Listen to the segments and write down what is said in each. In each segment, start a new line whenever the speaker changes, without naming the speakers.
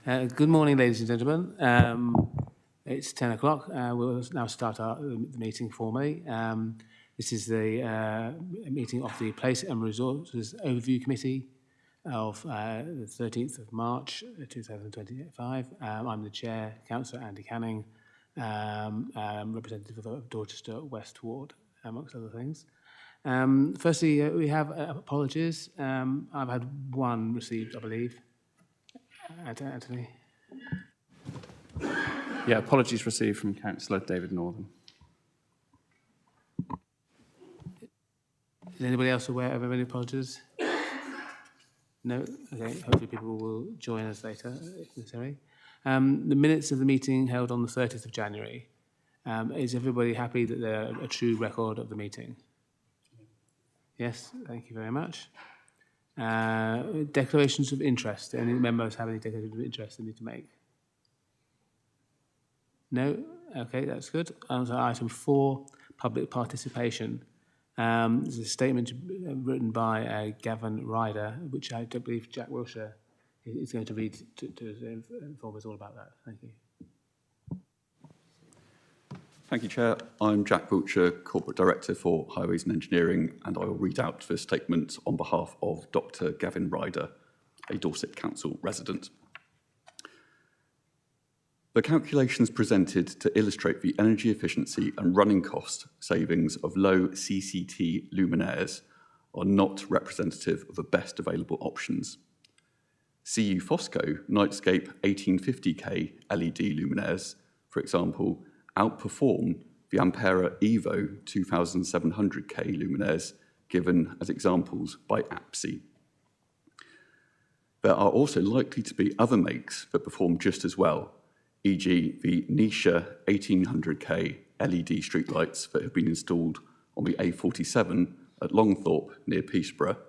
Good morning, ladies and gentlemen. It's 10 o'clock. We'll now start the meeting formally. This is the meeting of the Place and Resources Overview Committee of the 13th of March 2025. I'm the Chair, Councillor Andy Canning, representative of Dorchester West Ward, amongst other things. Firstly, we have apologies. I've had one received, I believe. Anthony.
Yeah, apologies received from Councillor David Northern.
Is anybody else aware of any apologies? No? Okay, hopefully people will join us later if necessary. The minutes of the meeting held on the 30th of January. Is everybody happy that they're a true record of the meeting? Yes, thank you very much. Declarations of interest. Any members have any declarations of interest they need to make? No? Okay, that's good. On to item 4, public participation. There's a statement written by Gavin Ryder, which I don't believe Jack Wilshire is going to read to inform us all about that. Thank you.
Thank you, Chair. I'm Jack Wiltshire, Corporate Director for Highways and Engineering, and I will read out the statement on behalf of Dr. Gavin Ryder, a Dorset Council resident. The calculations presented to illustrate the energy efficiency and running cost savings of low CCT luminaires are not representative of the best available options. CU Fosco Nightscape 1850K LED luminaires, for example, outperform the Ampera Evo 2700K luminaires given as examples by APSI. There are also likely to be other makes that perform just as well, e.g. the Nisha 1800K LED streetlights that have been installed on the A47 at Longthorpe near Peterborough,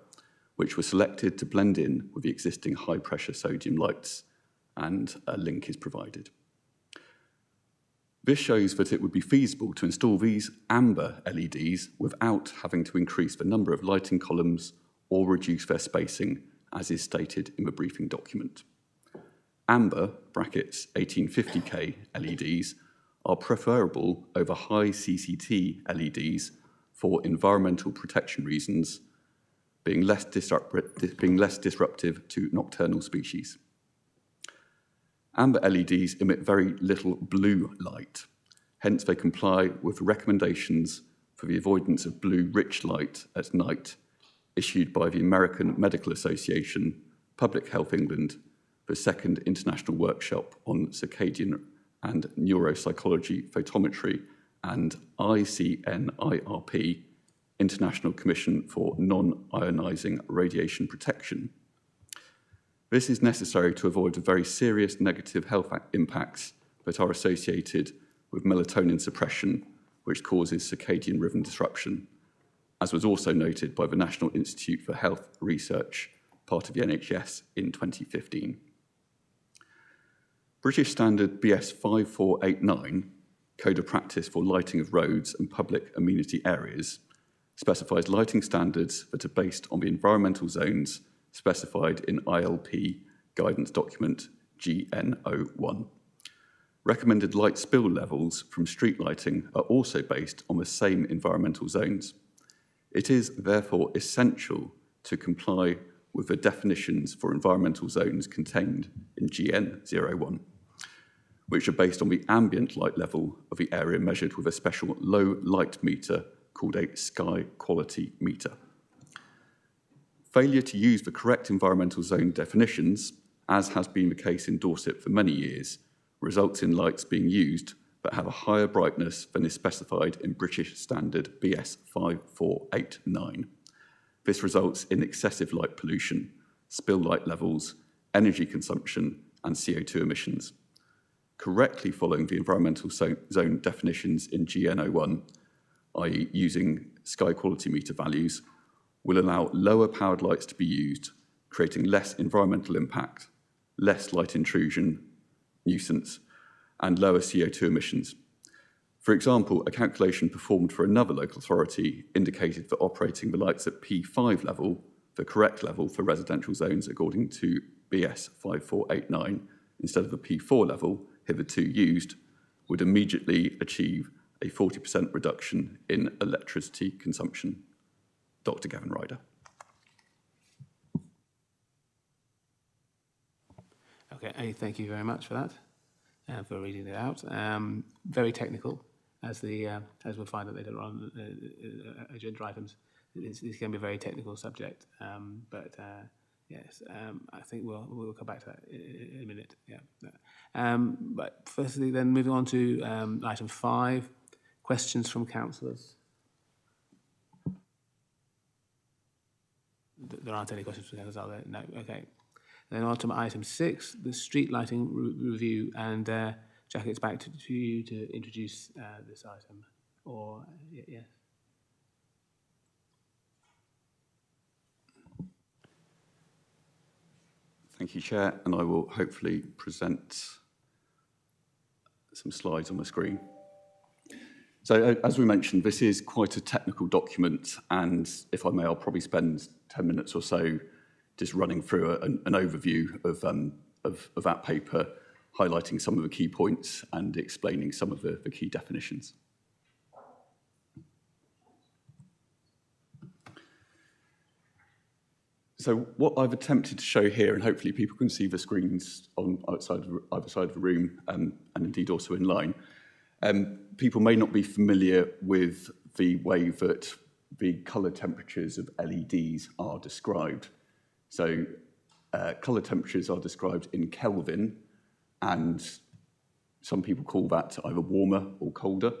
which were selected to blend in with the existing high-pressure sodium lights, and a link is provided. This shows that it would be feasible to install these amber LEDs without having to increase the number of lighting columns or reduce their spacing, as is stated in the briefing document. Amber brackets 1850K LEDs are preferable over high CCT LEDs for environmental protection reasons, being less disruptive to nocturnal species. Amber LEDs emit very little blue light, hence they comply with the recommendations for the avoidance of blue-rich light at night issued by the American Medical Association, Public Health England, the second international workshop on circadian and neuropsychology photometry, and ICNIRP, International Commission for Non-Ionizing Radiation Protection. This is necessary to avoid the very serious negative health impacts that are associated with melatonin suppression, which causes circadian rhythm disruption, as was also noted by the National Institute for Health Research, part of the NHS, in 2015. British Standard BS 5489, Code of Practice for Lighting of Roads and Public Amenity Areas, specifies lighting standards that are based on the environmental zones specified in ILP guidance document GN01. Recommended light spill levels from street lighting are also based on the same environmental zones. It is therefore essential to comply with the definitions for environmental zones contained in GN01, which are based on the ambient light level of the area measured with a special low light meter called a sky quality meter. Failure to use the correct environmental zone definitions, as has been the case in Dorset for many years, results in lights being used that have a higher brightness than is specified in British Standard BS 5489. This results in excessive light pollution, spill light levels, energy consumption, and CO2 emissions. Correctly following the environmental zone definitions in GN01, i.e. using sky quality meter values, will allow lower powered lights to be used, creating less environmental impact, less light intrusion, nuisance, and lower CO2 emissions. For example, a calculation performed for another local authority indicated that operating the lights at P5 level, the correct level for residential zones according to BS 5489, instead of the P4 level hitherto used would immediately achieve a 40% reduction in electricity consumption. Dr. Gavin Ryder.
Okay, thank you very much for that, for reading it out. Very technical, as we'll find out later on agenda items. This can be a very technical subject, but yes, I think we'll come back to that in a minute. Yeah. But firstly, then moving on to item 5, questions from councillors. There aren't any questions from councillors, are there? No. Okay. Then on to item 6, the street lighting review, and Jack, it's back to you to introduce this item. Or yes.
Thank you, Chair, and I will hopefully present some slides on the screen. So, as we mentioned, this is quite a technical document, and if I may, I'll probably spend 10 minutes or so just running through an overview of that paper, highlighting some of the key points and explaining some of the key definitions. So what I've attempted to show here, and hopefully people can see the screens on either side of the room, and indeed also in line, people may not be familiar with the way that the colour temperatures of LEDs are described. So colour temperatures are described in Kelvin, and some people call that either warmer or colder.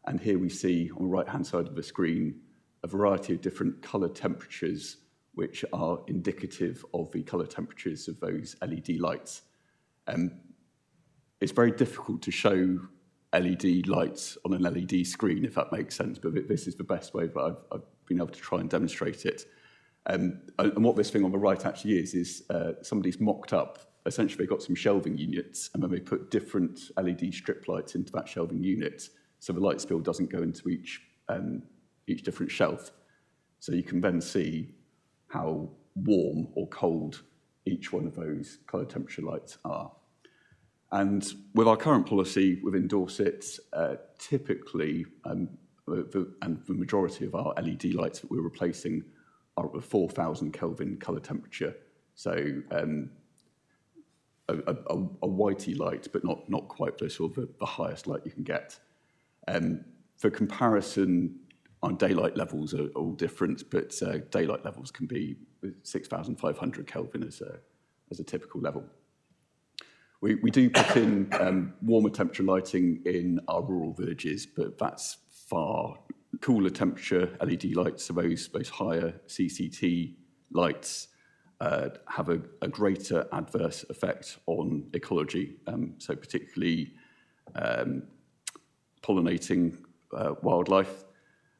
And here we see on the right-hand side of the screen a variety of different colour temperatures which are indicative of the colour temperatures of those LED lights. It's very difficult to show LED lights on an LED screen, if that makes sense, but this is the best way that I've been able to try and demonstrate it. And what this thing on the right actually is somebody's mocked up, essentially they've got some shelving units, and then they put different LED strip lights into that shelving unit, so the light spill doesn't go into each different shelf. So you can then see how warm or cold each one of those colour temperature lights are. And with our current policy within Dorset, typically, the majority of our LED lights that we're replacing are at the 4,000 Kelvin colour temperature. So a whitey light, but not quite the sort of the highest light you can get. For comparison, on daylight levels are all different, but daylight levels can be 6,500 Kelvin as a typical level. We do put in warmer temperature lighting in our rural villages, but that's far cooler temperature LED lights, so those higher CCT lights have a greater adverse effect on ecology, so particularly pollinating wildlife.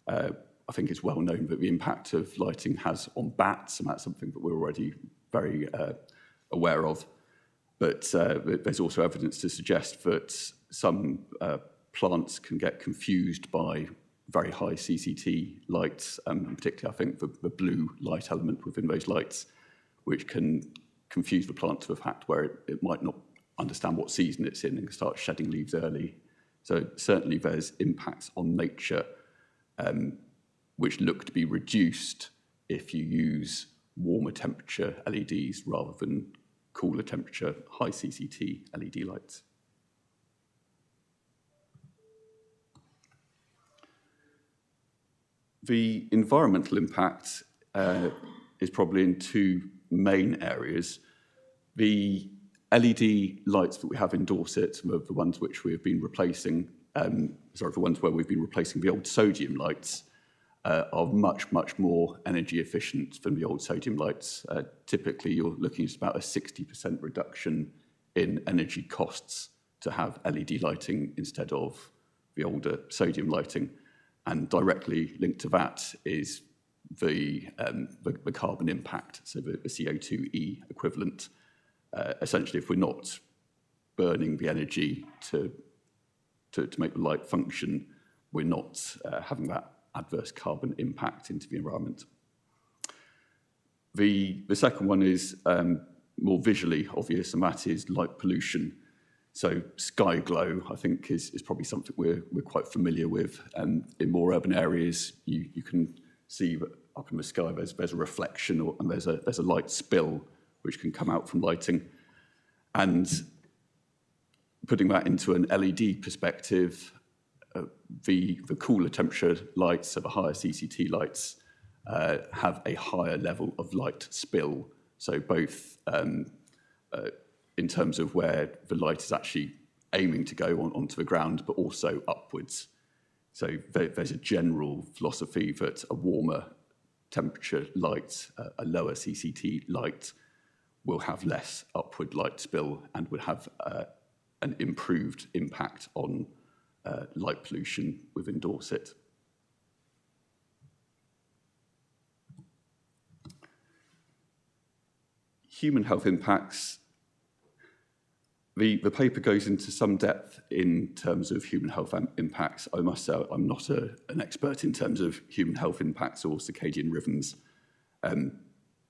I think it's well known that the impact of lighting has on bats, and that's something that we're already very aware of. But there's also evidence to suggest that some plants can get confused by very high CCT lights, and particularly I think the blue light element within those lights, which can confuse the plant to the fact where it might not understand what season it's in and can start shedding leaves early. So certainly there's impacts on nature which look to be reduced if you use warmer temperature LEDs rather than cooler temperature high CCT LED lights. The environmental impact is probably in two main areas. The LED lights that we have in Dorset, the ones which we have been replacing, the ones where we've been replacing the old sodium lights, are much more energy efficient than the old sodium lights. Typically, you're looking at about a 60% reduction in energy costs to have LED lighting instead of the older sodium lighting. And directly linked to that is the carbon impact, so the CO2e equivalent. Essentially, if we're not burning the energy to make the light function, we're not having that adverse carbon impact into the environment. The second one is more visually obvious, and that is light pollution. So sky glow, I think, is probably something we're quite familiar with. And in more urban areas, you can see that up in the sky there's a reflection and there's a light spill which can come out from lighting. And putting that into an LED perspective, the cooler temperature lights, so the higher CCT lights, have a higher level of light spill. So both in terms of where the light is actually aiming to go onto the ground, but also upwards. So there's a general philosophy that a warmer temperature light, a lower CCT light, will have less upward light spill and would have an improved impact on light pollution within Dorset. Human health impacts. The paper goes into some depth in terms of human health impacts. I must say I'm not an expert in terms of human health impacts or circadian rhythms,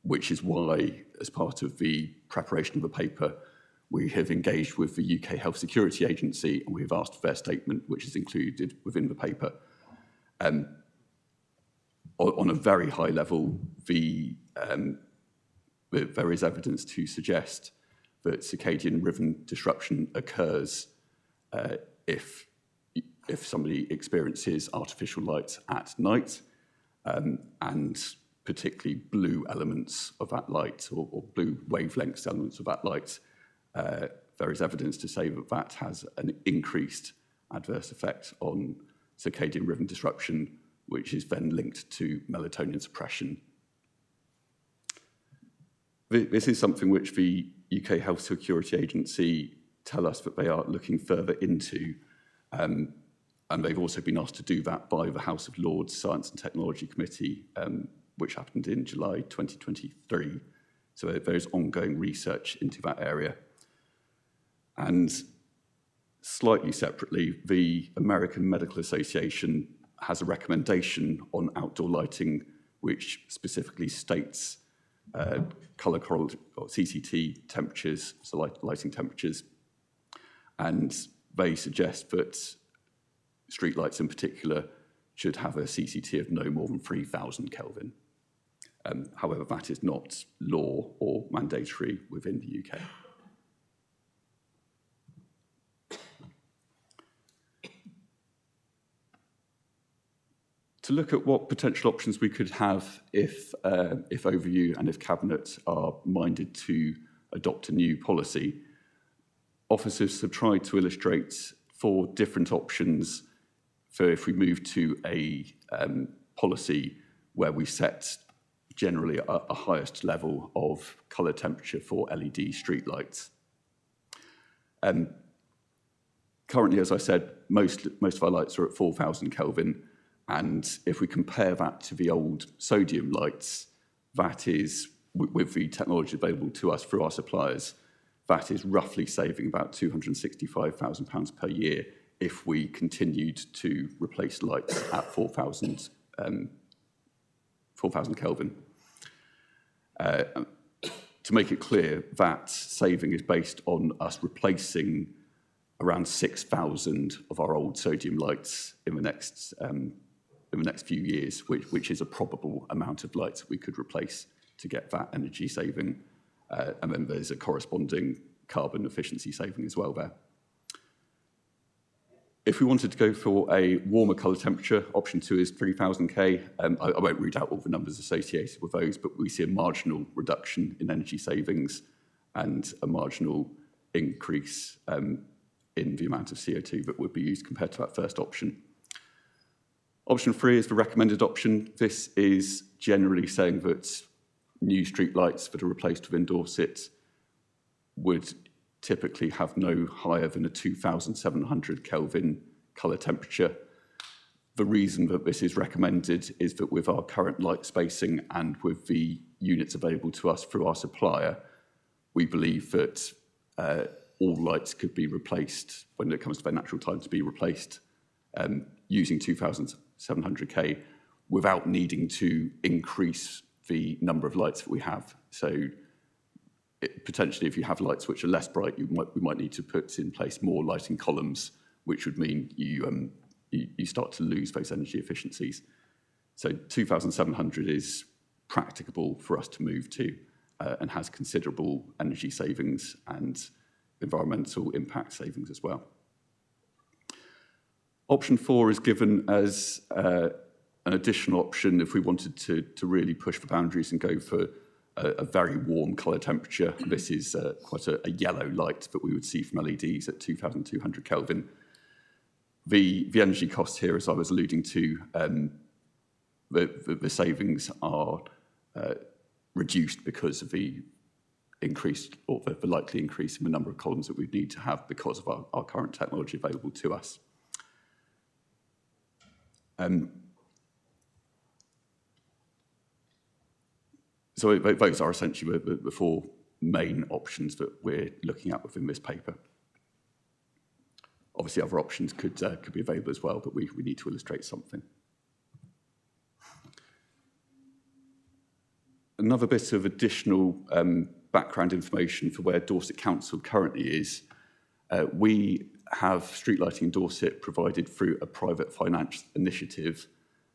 which is why, as part of the preparation of the paper, we have engaged with the UK Health Security Agency and we've asked for their statement, which is included within the paper. On a very high level, there is evidence to suggest that circadian rhythm disruption occurs if somebody experiences artificial light at night, and particularly blue elements of that light or blue wavelengths elements of that light. There is evidence to say that that has an increased adverse effect on circadian rhythm disruption, which is then linked to melatonin suppression. This is something which the UK Health Security Agency tell us that they are looking further into, and they've also been asked to do that by the House of Lords Science and Technology Committee, which happened in July 2023. So there's ongoing research into that area. And slightly separately, the American Medical Association has a recommendation on outdoor lighting, which specifically states colour correlate or CCT temperatures, so lighting temperatures, and they suggest that streetlights in particular should have a CCT of no more than 3,000 Kelvin. However, that is not law or mandatory within the UK. To look at what potential options we could have if OVU and if Cabinet are minded to adopt a new policy, officers have tried to illustrate 4 different options for if we move to a policy where we set generally a highest level of colour temperature for LED streetlights. Currently, as I said, most of our lights are at 4,000 Kelvin. And if we compare that to the old sodium lights, that is, with the technology available to us through our suppliers, that is roughly saving about £265,000 per year if we continued to replace lights at 4,000 Kelvin. To make it clear, that saving is based on us replacing around 6,000 of our old sodium lights in the next few years, which is a probable amount of lights we could replace to get that energy saving. And then there's a corresponding carbon efficiency saving as well there. If we wanted to go for a warmer colour temperature, option 2 is 3,000 K. I won't read out all the numbers associated with those, but we see a marginal reduction in energy savings and a marginal increase in the amount of CO2 that would be used compared to that first option. Option 3 is the recommended option. This is generally saying that new streetlights that are replaced within Dorset would typically have no higher than a 2,700 Kelvin colour temperature. The reason that this is recommended is that with our current light spacing and with the units available to us through our supplier, we believe that all lights could be replaced when it comes to their natural time to be replaced using 2,700K without needing to increase the number of lights that we have. So potentially, if you have lights which are less bright, we might need to put in place more lighting columns, which would mean you start to lose those energy efficiencies. So 2,700 is practicable for us to move to and has considerable energy savings and environmental impact savings as well. Option 4 is given as an additional option if we wanted to really push the boundaries and go for a very warm colour temperature. This is quite a yellow light that we would see from LEDs at 2,200 Kelvin. The energy costs here, as I was alluding to, the savings are reduced because of the increased, or the likely increase in the number of columns that we need to have because of our current technology available to us. So those are essentially the 4 main options that we're looking at within this paper. Obviously, other options could be available as well, but we need to illustrate something. Another bit of additional background information for where Dorset Council currently is. We have street lighting in Dorset provided through a private finance initiative,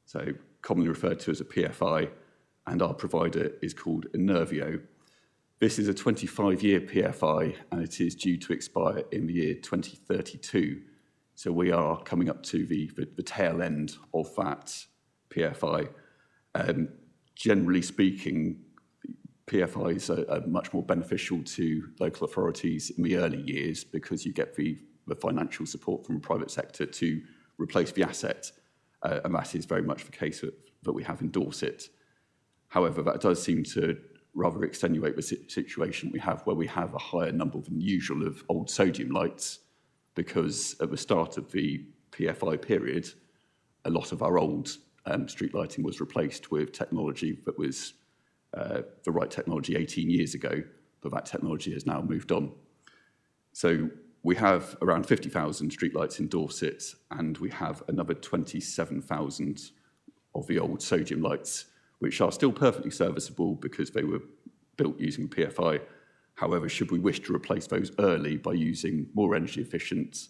so commonly referred to as a PFI, and our provider is called Enerveo. This is a 25-year PFI, and it is due to expire in the year 2032. So we are coming up to the tail end of that PFI. Generally speaking, PFIs are much more beneficial to local authorities in the early years because you get the financial support from the private sector to replace the asset, and that is very much the case that we have in Dorset. However, that does seem to rather extenuate the situation we have where we have a higher number than usual of old sodium lights, because at the start of the PFI period, a lot of our old street lighting was replaced with technology that was the right technology 18 years ago, but that technology has now moved on. So we have around 50,000 streetlights in Dorset, and we have another 27,000 of the old sodium lights, which are still perfectly serviceable because they were built using PFI. However, should we wish to replace those early by using more energy efficient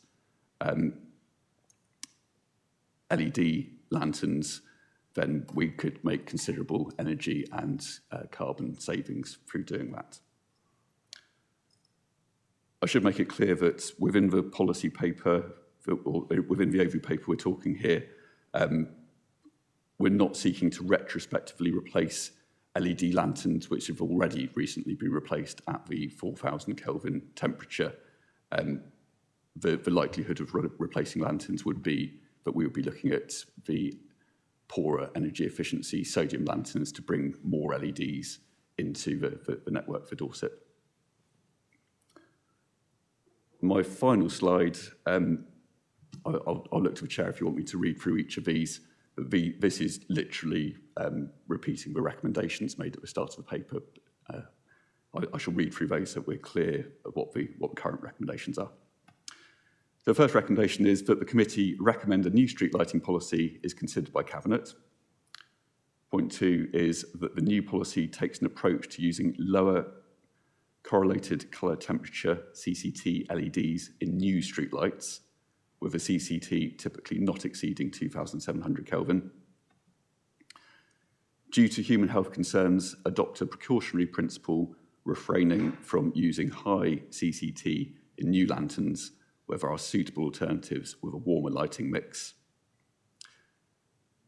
LED lanterns, then we could make considerable energy and carbon savings through doing that. I should make it clear that within the policy paper, or within the overview paper we're talking here, we're not seeking to retrospectively replace LED lanterns which have already recently been replaced at the 4,000 Kelvin temperature. The likelihood of replacing lanterns would be that we would be looking at the poorer energy efficiency sodium lanterns to bring more LEDs into the network for Dorset. My final slide, I'll look to the chair if you want me to read through each of these. This is literally repeating the recommendations made at the start of the paper. I shall read through those so we're clear of what the current recommendations are. The first recommendation is that the committee recommend a new street lighting policy is considered by Cabinet. Point 2 is that the new policy takes an approach to using lower correlated colour temperature CCT LEDs in new street lights, with a CCT typically not exceeding 2,700 Kelvin. Due to human health concerns, adopt a precautionary principle refraining from using high CCT in new lanterns where there are suitable alternatives with a warmer lighting mix.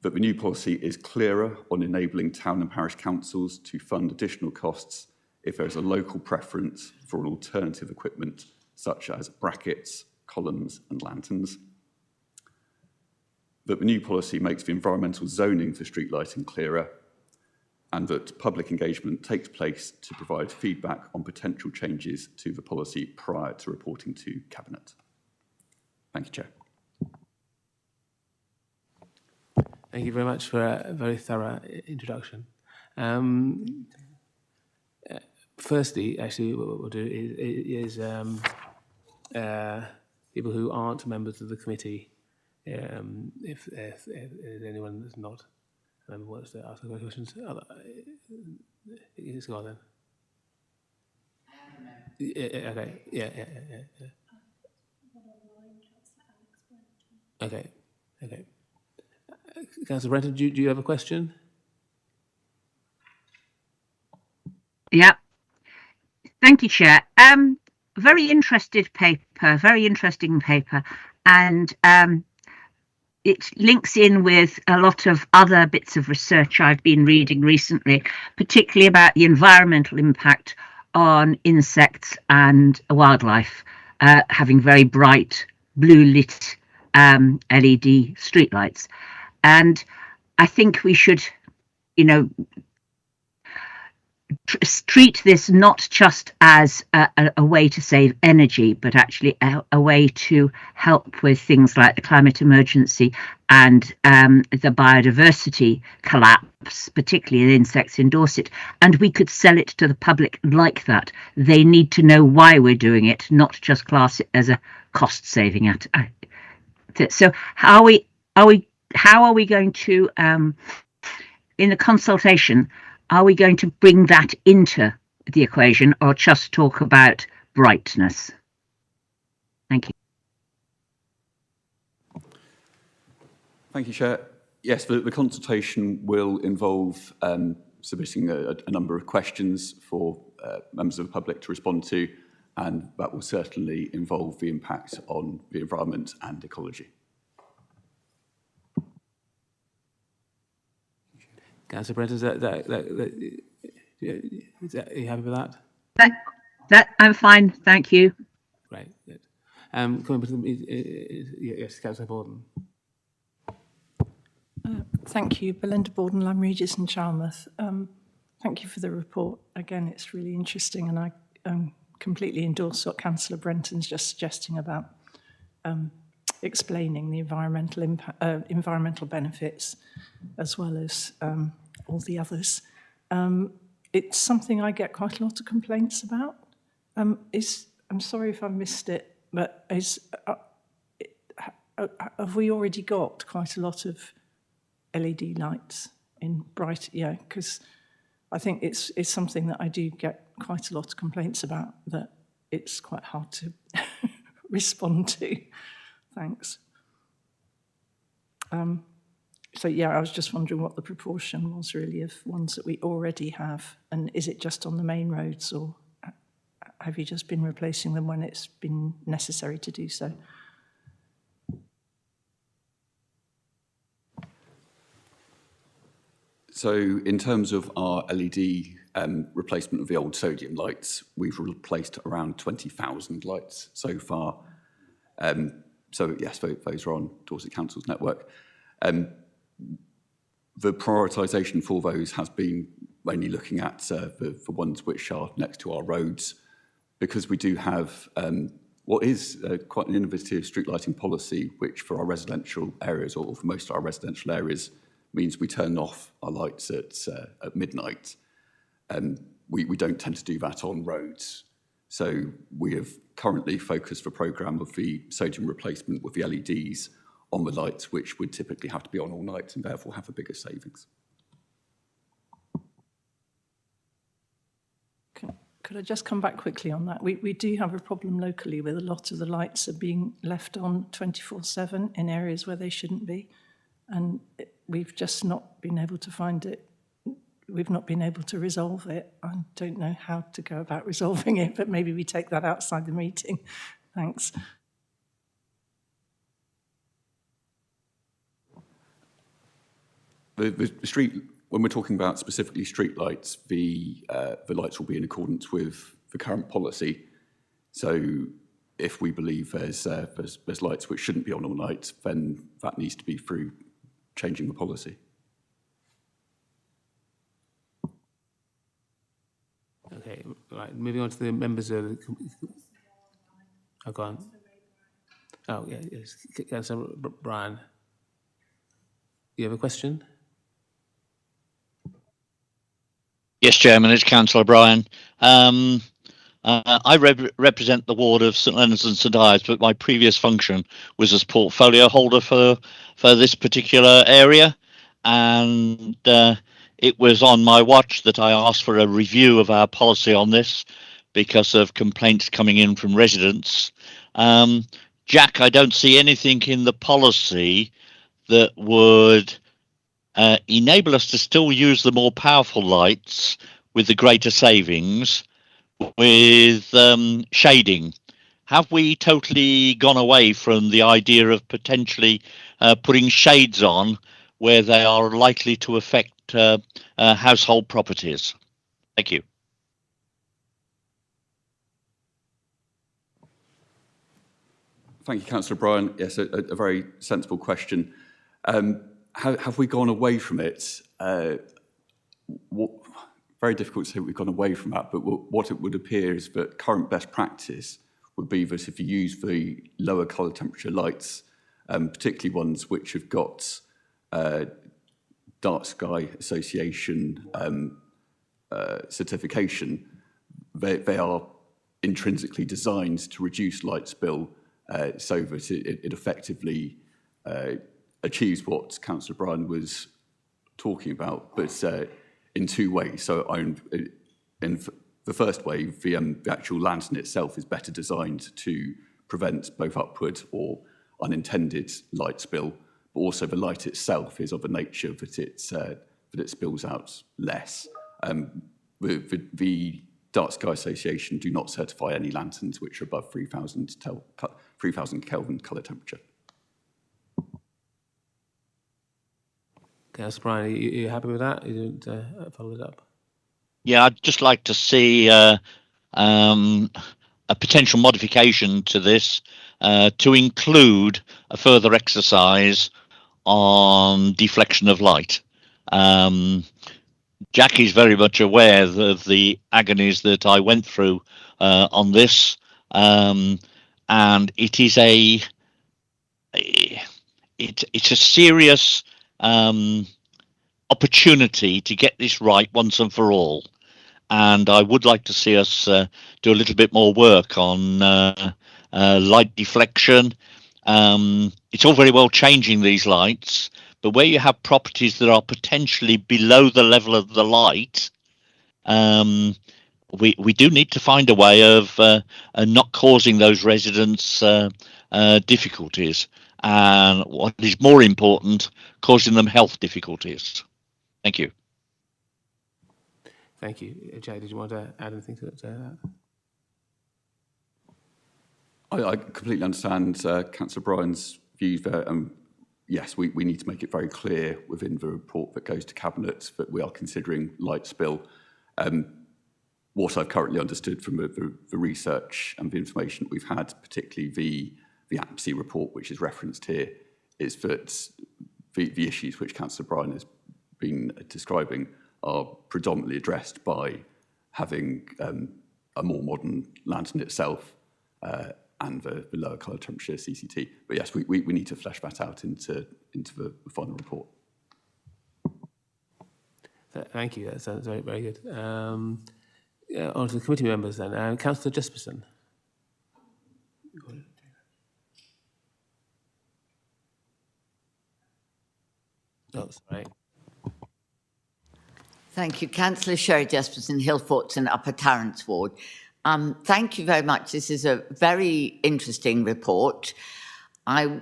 That the new policy is clearer on enabling town and parish councils to fund additional costs if there is a local preference for an alternative equipment such as brackets, columns and lanterns. That the new policy makes the environmental zoning for street lighting clearer, and that public engagement takes place to provide feedback on potential changes to the policy prior to reporting to Cabinet. Thank you, Chair.
Thank you very much for a very thorough introduction. Firstly, actually, what we'll do is people who aren't members of the committee, if there's anyone that's not a member wants to ask any questions, let's go on then. Okay, yeah. Okay. Councillor Brenton, do you have a question?
Yeah. Thank you, Chair. Very interesting paper, and it links in with a lot of other bits of research I've been reading recently, particularly about the environmental impact on insects and wildlife, having very bright blue lit LED streetlights. And I think we should, treat this not just as a way to save energy, but actually a way to help with things like the climate emergency and the biodiversity collapse, particularly in insects in Dorset. And we could sell it to the public like that. They need to know why we're doing it, not just class it as a cost saving. So how are we going to, in the consultation, are we going to bring that into the equation or just talk about brightness? Thank you.
Thank you, Chair. Yes, the consultation will involve submitting a number of questions for members of the public to respond to, and that will certainly involve the impact on the environment and ecology.
Councillor Brenton, are you happy with that?
That I'm fine, thank you.
Great. Good. Coming to the, yes, Councillor Borden.
Thank you, Belinda Borden, Lyme Regis and Charmouth. Thank you for the report. Again, it's really interesting, and I completely endorse what Councillor Brenton's just suggesting about explaining the environmental impact, environmental benefits, as well as all the others. It's something I get quite a lot of complaints about. I'm sorry if I missed it, but have we already got quite a lot of LED lights in bright? Yeah, because I think it's something that I do get quite a lot of complaints about, that it's quite hard to respond to. Thanks. So yeah, I was just wondering what the proportion was really of ones that we already have, and is it just on the main roads, or have you just been replacing them when it's been necessary to do so?
So in terms of our LED replacement of the old sodium lights, we've replaced around 20,000 lights so far. So yes, those are on Dorset Council's network. The prioritisation for those has been mainly looking at the ones which are next to our roads, because we do have what is quite an innovative street lighting policy, which for our residential areas, or for most of our residential areas, means we turn off our lights at midnight. We don't tend to do that on roads. So we have currently focused the programme of the sodium replacement with the LEDs on the lights, which would typically have to be on all night and therefore have a bigger savings.
Could I just come back quickly on that? We do have a problem locally with a lot of the lights are being left on 24/7 in areas where they shouldn't be. And we've just not been able to find it. We've not been able to resolve it. I don't know how to go about resolving it, but maybe we take that outside the meeting. Thanks.
The street, when we're talking about specifically street lights, the lights will be in accordance with the current policy. So if we believe there's lights which shouldn't be on all night, then that needs to be through changing the policy.
Okay, right, moving on to the members of the... Oh, go on. Oh, yeah, yes. Councillor Brian. You have a question?
Yes, Chairman, it's Councillor Bryan. I represent the ward of St Leonard's and St Ives, but my previous function was as portfolio holder for this particular area, and it was on my watch that I asked for a review of our policy on this, because of complaints coming in from residents. Jack, I don't see anything in the policy that would enable us to still use the more powerful lights with the greater savings with shading. Have we totally gone away from the idea of potentially putting shades on where they are likely to affect household properties? Thank you.
Thank you, Councillor Bryan. Yes, a very sensible question. Have we gone away from it? Very difficult to say we've gone away from that, but what it would appear is that current best practice would be that if you use the lower colour temperature lights, particularly ones which have got Dark Sky Association certification, they are intrinsically designed to reduce light spill so that it effectively achieves what Councillor Bryan was talking about, but in two ways. So in the first way, the actual lantern itself is better designed to prevent both upward or unintended light spill, but also the light itself is of a nature that it spills out less. The Dark Sky Association do not certify any lanterns which are above 3,000 Kelvin colour temperature.
Councillor Bryan, are you happy with that? You didn't follow it up?
Yeah, I'd just like to see a potential modification to this to include a further exercise on deflection of light. Jackie's very much aware of the agonies that I went through on this, and it is it's a serious opportunity to get this right once and for all. And I would like to see us do a little bit more work on light deflection. It's all very well changing these lights, but where you have properties that are potentially below the level of the light, we do need to find a way of not causing those residents difficulties, and what is more important, causing them health difficulties. Thank you.
Thank you. Jay, did you want to add anything to that?
I completely understand Councillor Bryan's views there. Yes, we need to make it very clear within the report that goes to Cabinet that we are considering light spill. What I've currently understood from the research and the information that we've had, particularly the APSI report, which is referenced here, is that the issues which Councillor Bryan has been describing are predominantly addressed by having a more modern lantern itself and the lower colour temperature CCT. But yes, we need to flesh that out into the final report.
Thank you. That sounds very, very good. On to the committee members then. Councillor Jesperson. Oh, sorry.
Thank you. Councillor Sherry Jesperson, Hillforts Upper Tarrants Ward. Thank you very much. This is a very interesting report. I,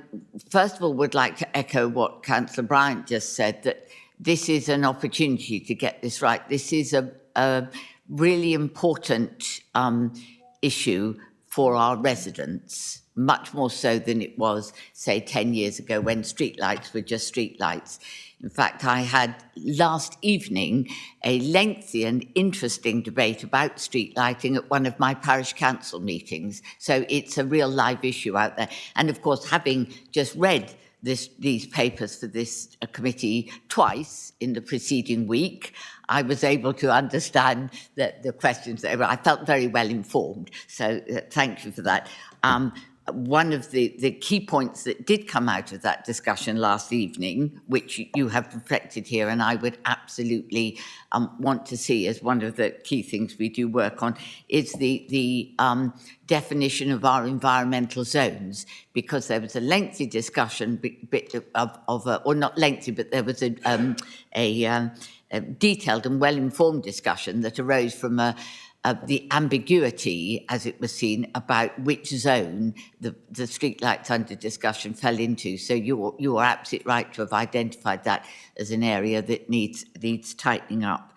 first of all, would like to echo what Councillor Bryant just said, that this is an opportunity to get this right. This is a really important issue for our residents, much more so than it was, say, 10 years ago when streetlights were just streetlights. In fact, I had last evening a lengthy and interesting debate about street lighting at one of my parish council meetings. So it's a real live issue out there. And of course, having just read these papers for this committee twice in the preceding week, I was able to understand the questions. I felt very well informed. So thank you for that. One of the key points that did come out of that discussion last evening, which you have reflected here, and I would absolutely want to see as one of the key things we do work on, is the definition of our environmental zones, because there was a lengthy discussion, or not lengthy, but there was a detailed and well-informed discussion that arose from a the ambiguity, as it was seen, about which zone the streetlights under discussion fell into. So you are absolutely right to have identified that as an area that needs tightening up.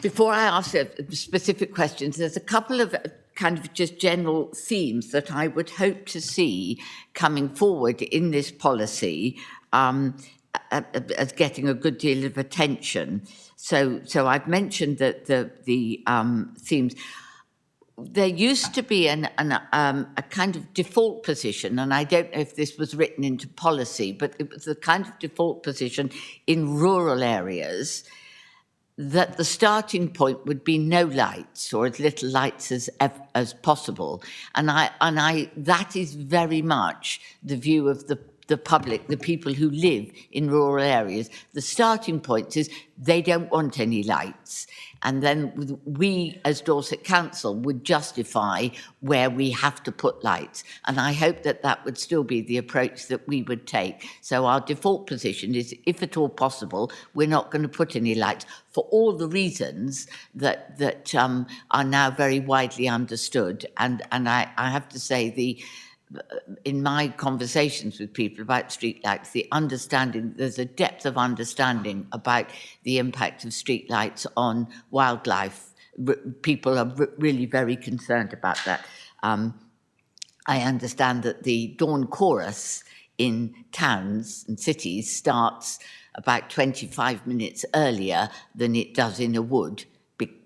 Before I ask specific questions, there's a couple of kind of just general themes that I would hope to see coming forward in this policy as getting a good deal of attention. So I've mentioned that the themes. There used to be a kind of default position, and I don't know if this was written into policy, but it was the kind of default position in rural areas that the starting point would be no lights or as little lights as possible. And that is very much the view of the public, the people who live in rural areas. The starting point is they don't want any lights. And then we, as Dorset Council, would justify where we have to put lights. And I hope that would still be the approach that we would take. So our default position is, if at all possible, we're not going to put any lights for all the reasons that are now very widely understood. And I have to say, in my conversations with people about streetlights, there's a depth of understanding about the impact of streetlights on wildlife. People are really very concerned about that. I understand that the dawn chorus in towns and cities starts about 25 minutes earlier than it does in a wood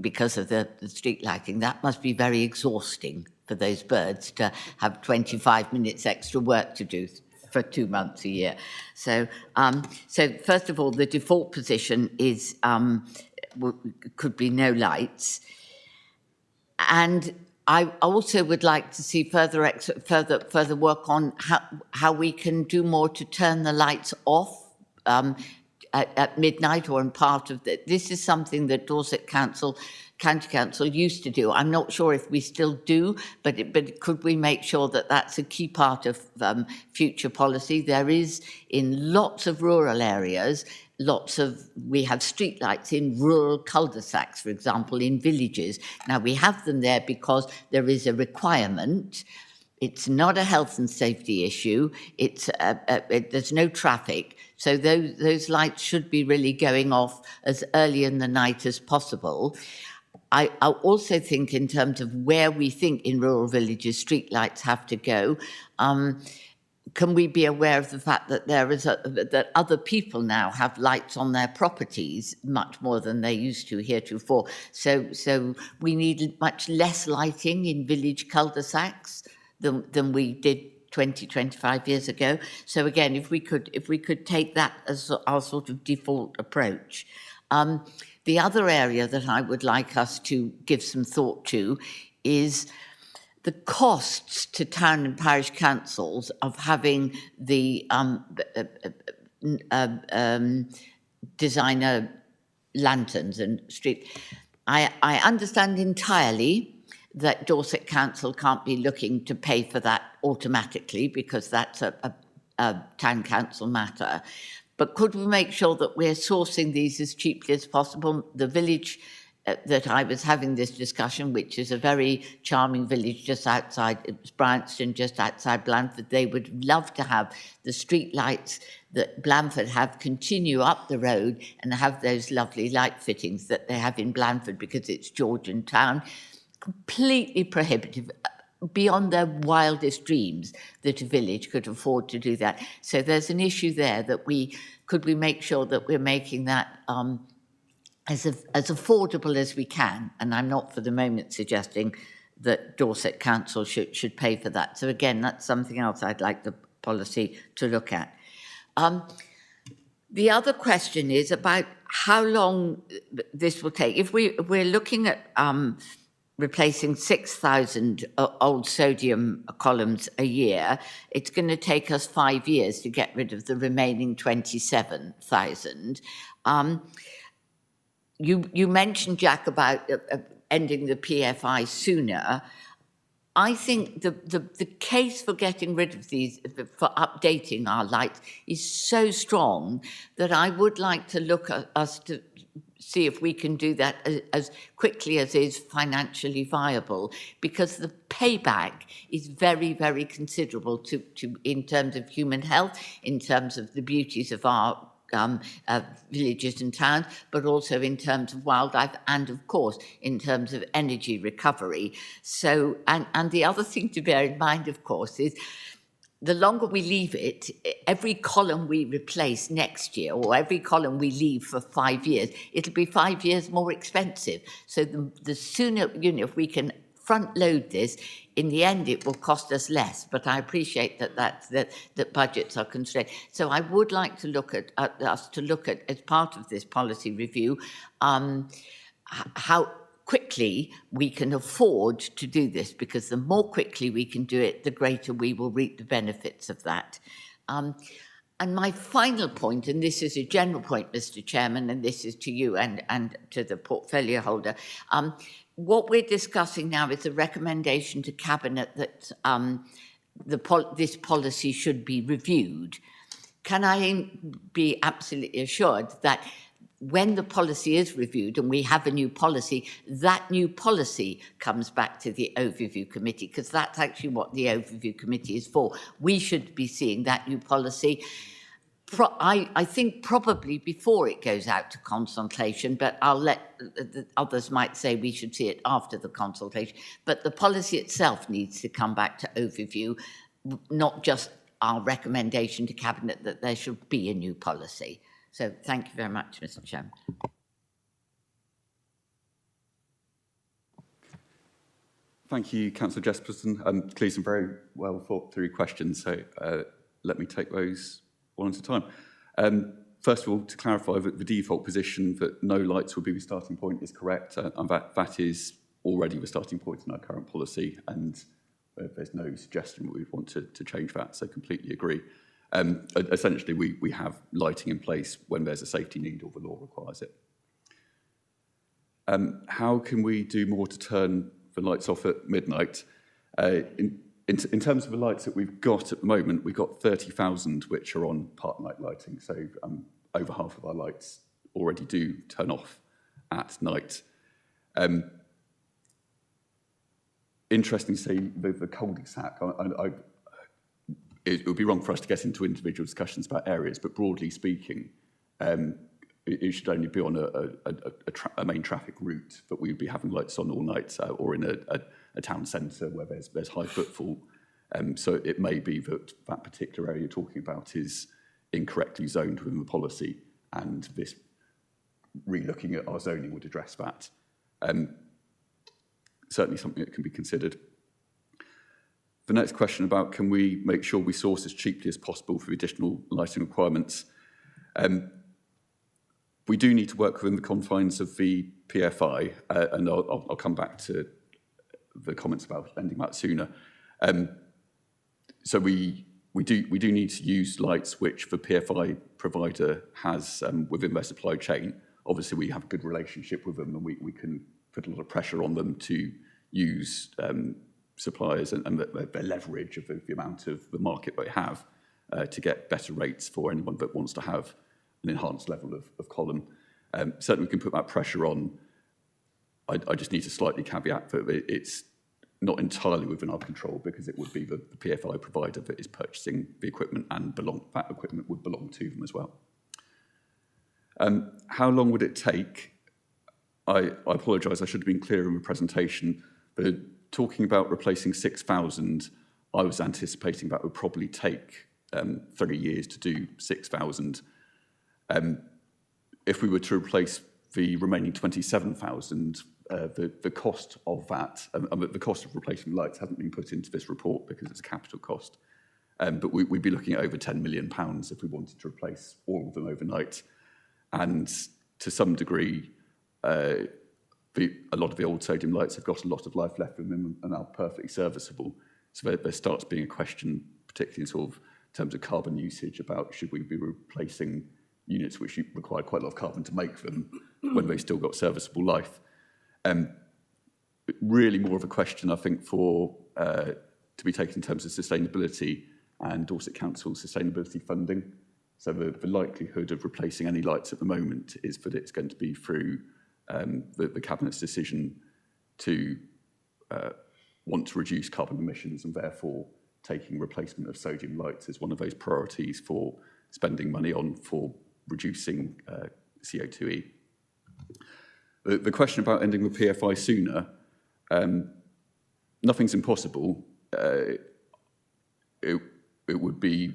because of the street lighting. That must be very exhausting for those birds to have 25 minutes extra work to do for 2 months a year. So first of all, the default position is could be no lights. And I also would like to see further work on how we can do more to turn the lights off at midnight or in part of the. This is something that Dorset County Council used to do. I'm not sure if we still do, but could we make sure that that's a key part of future policy? There is, in lots of rural areas, we have streetlights in rural cul-de-sacs, for example, in villages. Now, we have them there because there is a requirement. It's not a health and safety issue. There's no traffic. So those lights should be really going off as early in the night as possible. I also think, in terms of where we think in rural villages streetlights have to go, can we be aware of the fact that that other people now have lights on their properties much more than they used to heretofore? So we need much less lighting in village cul-de-sacs than we did 20, 25 years ago. So again, if we could take that as our sort of default approach. The other area that I would like us to give some thought to is the costs to town and parish councils of having the designer lanterns and street. I understand entirely that Dorset Council can't be looking to pay for that automatically because that's a town council matter. But could we make sure that we're sourcing these as cheaply as possible? The village that I was having this discussion, which is a very charming village just outside, it was Bryanston, just outside Blandford, they would love to have the street lights that Blandford have continue up the road and have those lovely light fittings that they have in Blandford because it's Georgian town. Completely prohibitive, beyond their wildest dreams that a village could afford to do that. So there's an issue there that could we make sure that we're making that as affordable as we can. And I'm not for the moment suggesting that Dorset Council should pay for that. So again, that's something else I'd like the policy to look at. The other question is about how long this will take. If we're looking at replacing 6,000 old sodium columns a year, it's going to take us 5 years to get rid of the remaining 27,000. You mentioned, Jack, about ending the PFI sooner. I think the case for getting rid of these, for updating our lights, is so strong that I would like to look at us to see if we can do that as quickly as is financially viable, because the payback is very, very considerable to in terms of human health, in terms of the beauties of our villages and towns, but also in terms of wildlife and, of course, in terms of energy recovery. So, and the other thing to bear in mind, of course, is the longer we leave it, every column we replace next year, or every column we leave for 5 years, it'll be 5 years more expensive. So the sooner, if we can front load this, in the end it will cost us less. But I appreciate that budgets are constrained. So I would like to look at us to look at, as part of this policy review, how quickly we can afford to do this, because the more quickly we can do it, the greater we will reap the benefits of that. And my final point, and this is a general point, Mr. Chairman, and this is to you and to the portfolio holder, what we're discussing now is a recommendation to Cabinet that this policy should be reviewed. Can I be absolutely assured that when the policy is reviewed and we have a new policy, that new policy comes back to the Overview Committee, because that's actually what the Overview Committee is for. We should be seeing that new policy, I think probably before it goes out to consultation, but I'll let others might say we should see it after the consultation. But the policy itself needs to come back to Overview, not just our recommendation to Cabinet that there should be a new policy. So thank you very much, Mr. Chairman.
Thank you, Councillor Jesperson. Clearly some very well thought through questions, so let me take those one at a time. First of all, to clarify that the default position that no lights will be the starting point is correct, and that is already the starting point in our current policy, and there's no suggestion that we want to change that, so completely agree. Essentially, we have lighting in place when there's a safety need or the law requires it. How can we do more to turn the lights off at midnight? In terms of the lights that we've got at the moment, we've got 30,000 which are on part night lighting, so over half of our lights already do turn off at night. Interesting to see the cul-de-sac. It would be wrong for us to get into individual discussions about areas, but broadly speaking, it should only be on a main traffic route that we would be having lights on all night, or in a town centre where there's high footfall. So it may be that that particular area you're talking about is incorrectly zoned within the policy, and this re-looking at our zoning would address that. Certainly something that can be considered. The next question about can we make sure we source as cheaply as possible for additional lighting requirements. We do need to work within the confines of the PFI, and I'll come back to the comments about ending that sooner. So we do need to use lights which the PFI provider has within their supply chain. Obviously, we have a good relationship with them, and we can put a lot of pressure on them to use suppliers and their leverage of the amount of the market they have to get better rates for anyone that wants to have an enhanced level of column. Certainly we can put that pressure on. I just need to slightly caveat that it's not entirely within our control, because it would be the PFI provider that is purchasing the equipment, and that equipment would belong to them as well. How long would it take? I apologise, I should have been clear in the presentation, but talking about replacing 6,000, I was anticipating that would probably take 30 years to do 6,000. If we were to replace the remaining 27,000, the cost of that, the cost of replacing lights hasn't been put into this report because it's a capital cost, but we'd be looking at over £10 million if we wanted to replace all of them overnight. And to some degree, a lot of the old sodium lights have got a lot of life left in them and are perfectly serviceable. So there starts being a question, particularly in sort of in terms of carbon usage, about should we be replacing units which require quite a lot of carbon to make them when they've still got serviceable life. Really more of a question, I think, for to be taken in terms of sustainability and Dorset Council sustainability funding. So the likelihood of replacing any lights at the moment is that it's going to be through the Cabinet's decision to want to reduce carbon emissions, and therefore taking replacement of sodium lights as one of those priorities for spending money on for reducing CO2e. The question about ending the PFI sooner, nothing's impossible. It would be,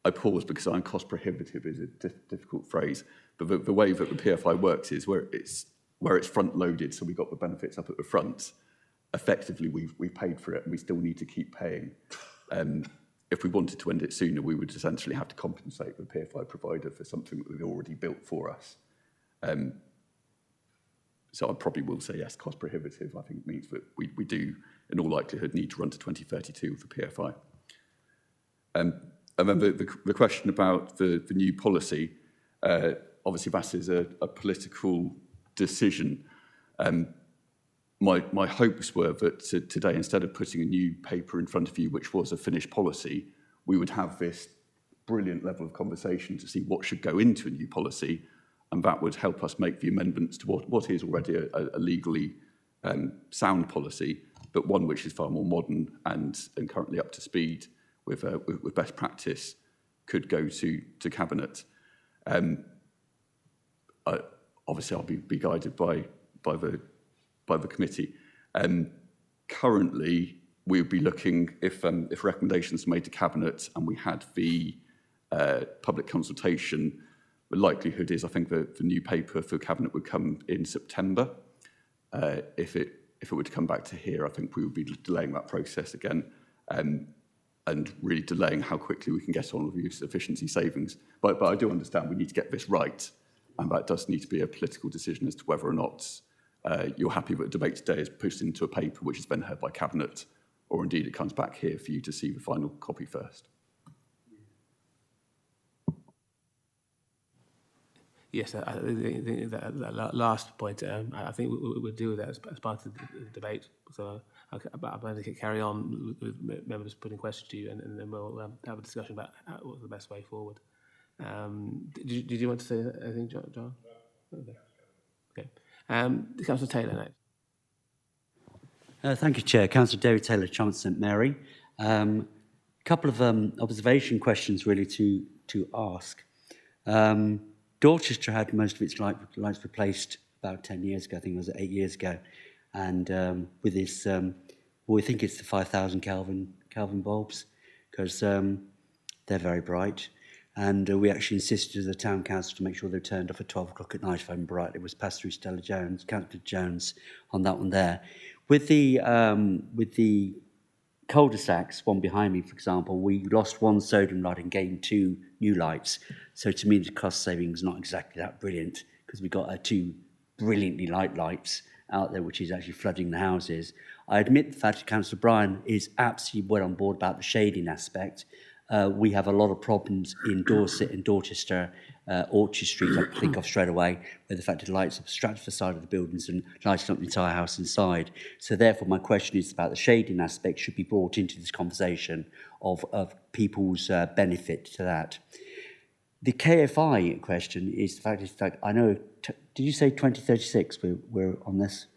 I pause because I'm cost prohibitive is a difficult phrase, but the way that the PFI works is where it's front loaded, so we got the benefits up at the front. Effectively, we've paid for it and we still need to keep paying. If we wanted to end it sooner, we would essentially have to compensate the PFI provider for something that they've already built for us. So I probably will say yes, cost prohibitive, I think means that we do, in all likelihood, need to run to 2032 for PFI. And then the question about the new policy, obviously that is a political decision. My hopes were that today, instead of putting a new paper in front of you, which was a finished policy, we would have this brilliant level of conversation to see what should go into a new policy, and that would help us make the amendments to what is already a legally sound policy, but one which is far more modern and currently up to speed with best practice, could go to Cabinet. Obviously, I'll be guided by the committee. Currently, we would be looking, if recommendations are made to Cabinet and we had the public consultation, the likelihood is I think the new paper for Cabinet would come in September. If it were to come back to here, I think we would be delaying that process again and really delaying how quickly we can get on with use efficiency savings. But I do understand we need to get this right, and that does need to be a political decision as to whether or not you're happy that the debate today is pushed into a paper which is then heard by Cabinet, or indeed it comes back here for you to see the final copy first.
Yes, that last point, I think we'll deal with that as part of the debate. So I'm going to carry on with members putting questions to you, and then we'll have a discussion about what's the best way forward. Did you want to say anything, John? Okay. Councillor Taylor next.
Thank you, Chair. Councillor David Taylor, Chalmers St Mary. A couple of observation questions really to ask. Dorchester had most of its lights replaced about 10 years ago, I think it was 8 years ago. And with this, we think it's the 5,000 Kelvin bulbs, because they're very bright. And we actually insisted as a town council to make sure they turned off at 12 o'clock at night if I'm right. It was passed through Stella Jones, Councillor Jones on that one there. With the cul-de-sacs, one behind me, for example, we lost one sodium light and gained 2 new lights. So to me, the cost saving is not exactly that brilliant, because we got 2 brilliantly lights out there, which is actually flooding the houses. I admit the fact that Councillor Bryan is absolutely well on board about the shading aspect. We have a lot of problems in Dorset and Dorchester, Orchard Street, I think of straight away, where the fact that lights obstruct the side of the buildings and lighting up the entire house inside. So therefore, my question is about the shading aspect should be brought into this conversation of people's benefit to that. The KFI question is the fact, I know, did you say 2036 we're on this?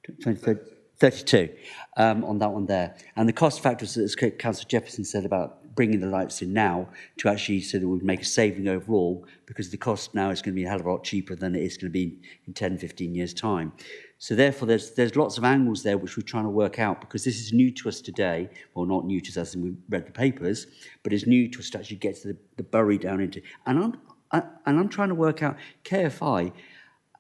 2032 on that one there. And the cost factors, as Councillor Jefferson said about bringing the lights in now to actually so that we make a saving overall, because the cost now is going to be a hell of a lot cheaper than it is going to be in 10, 15 years' time. So therefore, there's lots of angles there which we're trying to work out, because this is new to us today. Well, not new to us, and we read the papers, but it's new to us to actually get to the bury down into. And I'm trying to work out KFI.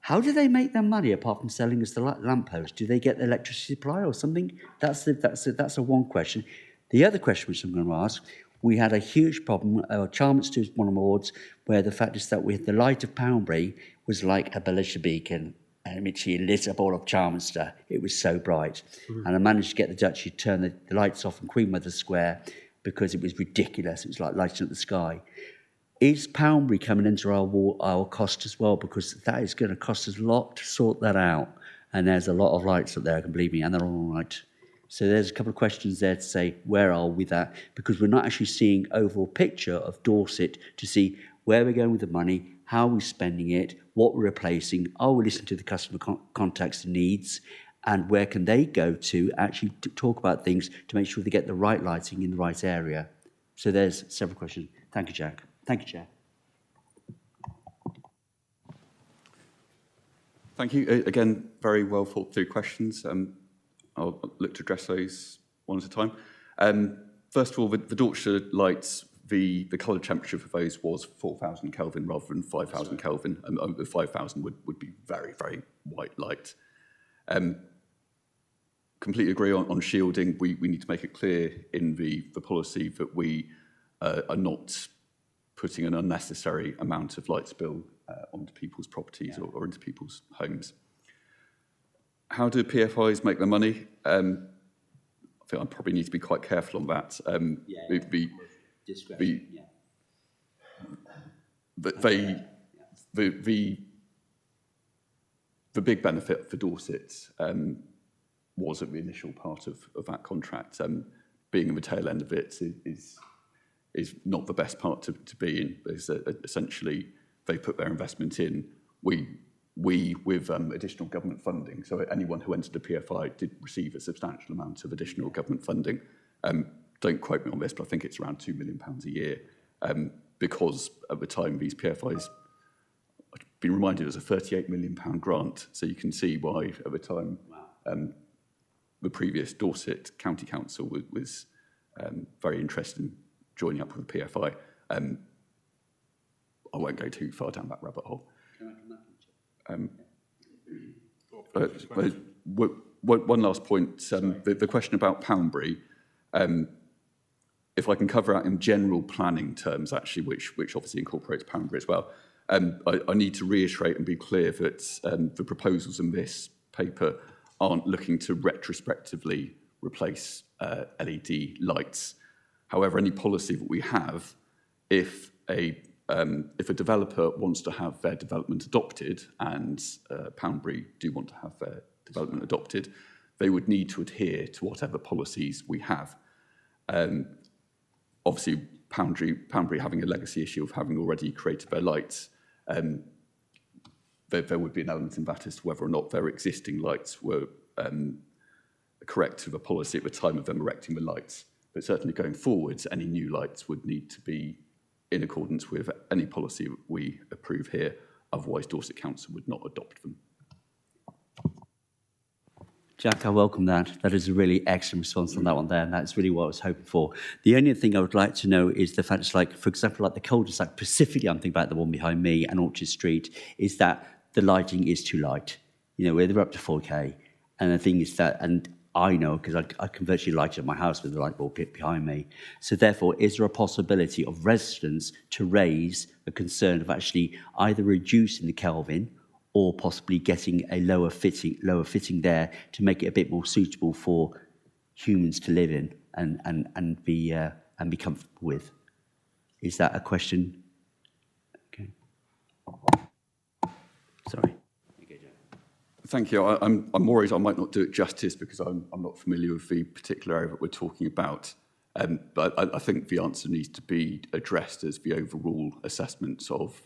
How do they make their money apart from selling us the lamppost? Do they get the electricity supply or something? That's a one question. The other question which I'm going to ask, we had a huge problem, Chalmers to one of my wards, where the fact is that the light of Poundbury was like a Belisha beacon, and it literally lit up all of Chalmers. It was so bright. And I managed to get the Duchy to turn the lights off in Queen Mother Square because it was ridiculous. It was like lighting up the sky. Is Poundbury coming into our cost as well? Because that is going to cost us a lot to sort that out. And there's a lot of lights up there, I can believe me, and they're all right. So there's a couple of questions there to say, where are we with that? Because we're not actually seeing overall picture of Dorset to see where we're going with the money, how we're spending it, what we're replacing, are we listening to the customer contacts and needs, and where can they go to actually talk about things to make sure they get the right lighting in the right area. So there's several questions. Thank you, Jack. Thank you, Chair.
Thank you. Again, very well thought through questions. I'll look to address those one at a time. First of all, the Dorsetshire lights, the colour temperature for those was 4,000 Kelvin rather than 5,000 Kelvin. The 5,000 would be very, very white light. Completely agree on shielding. We need to make it clear in the policy that we are not putting an unnecessary amount of light spill onto people's properties or into people's homes. How do PFIs make their money? I think I probably need to be quite careful on that. The big benefit for Dorset was at the initial part of that contract. Being in the tail end of it is not the best part to be in. Because, essentially, they put their investment in. We with additional government funding, so anyone who entered a PFI did receive a substantial amount of additional government funding. Don't quote me on this, but I think it's around £2 million a year, because at the time these PFIs, I've been reminded it was a £38 million grant, so you can see why at the time the previous Dorset County Council was very interested in joining up with the PFI. I won't go too far down that rabbit hole. One last point, the question about Poundbury, if I can cover out in general planning terms, actually, which obviously incorporates Poundbury as well, I need to reiterate and be clear that the proposals in this paper aren't looking to retrospectively replace LED lights. However, any policy that we have, if a developer wants to have their development adopted, and Poundbury do want to have their development adopted, they would need to adhere to whatever policies we have. Obviously, Poundbury having a legacy issue of having already created their lights, there would be an element in that as to whether or not their existing lights were correct to the policy at the time of them erecting the lights. But certainly going forwards, any new lights would need to be in accordance with any policy we approve here. Otherwise, Dorset Council would not adopt them.
Jack, I welcome that. That is a really excellent response on that one there, and that's really what I was hoping for. The only thing I would like to know is the fact, like, for example, like the cul-de-sac, specifically I'm thinking about the one behind me and Orchard Street, is that the lighting is too light. You know, where they're up to 4K. And the thing is that, and I know, because I can virtually light up my house with the light bulb behind me. So therefore, is there a possibility of residents to raise a concern of actually either reducing the Kelvin or possibly getting a lower fitting there to make it a bit more suitable for humans to live in and be comfortable with? Is that a question? Okay. Sorry.
Thank you. I'm worried I might not do it justice because I'm not familiar with the particular area that we're talking about. But I think the answer needs to be addressed as the overall assessment of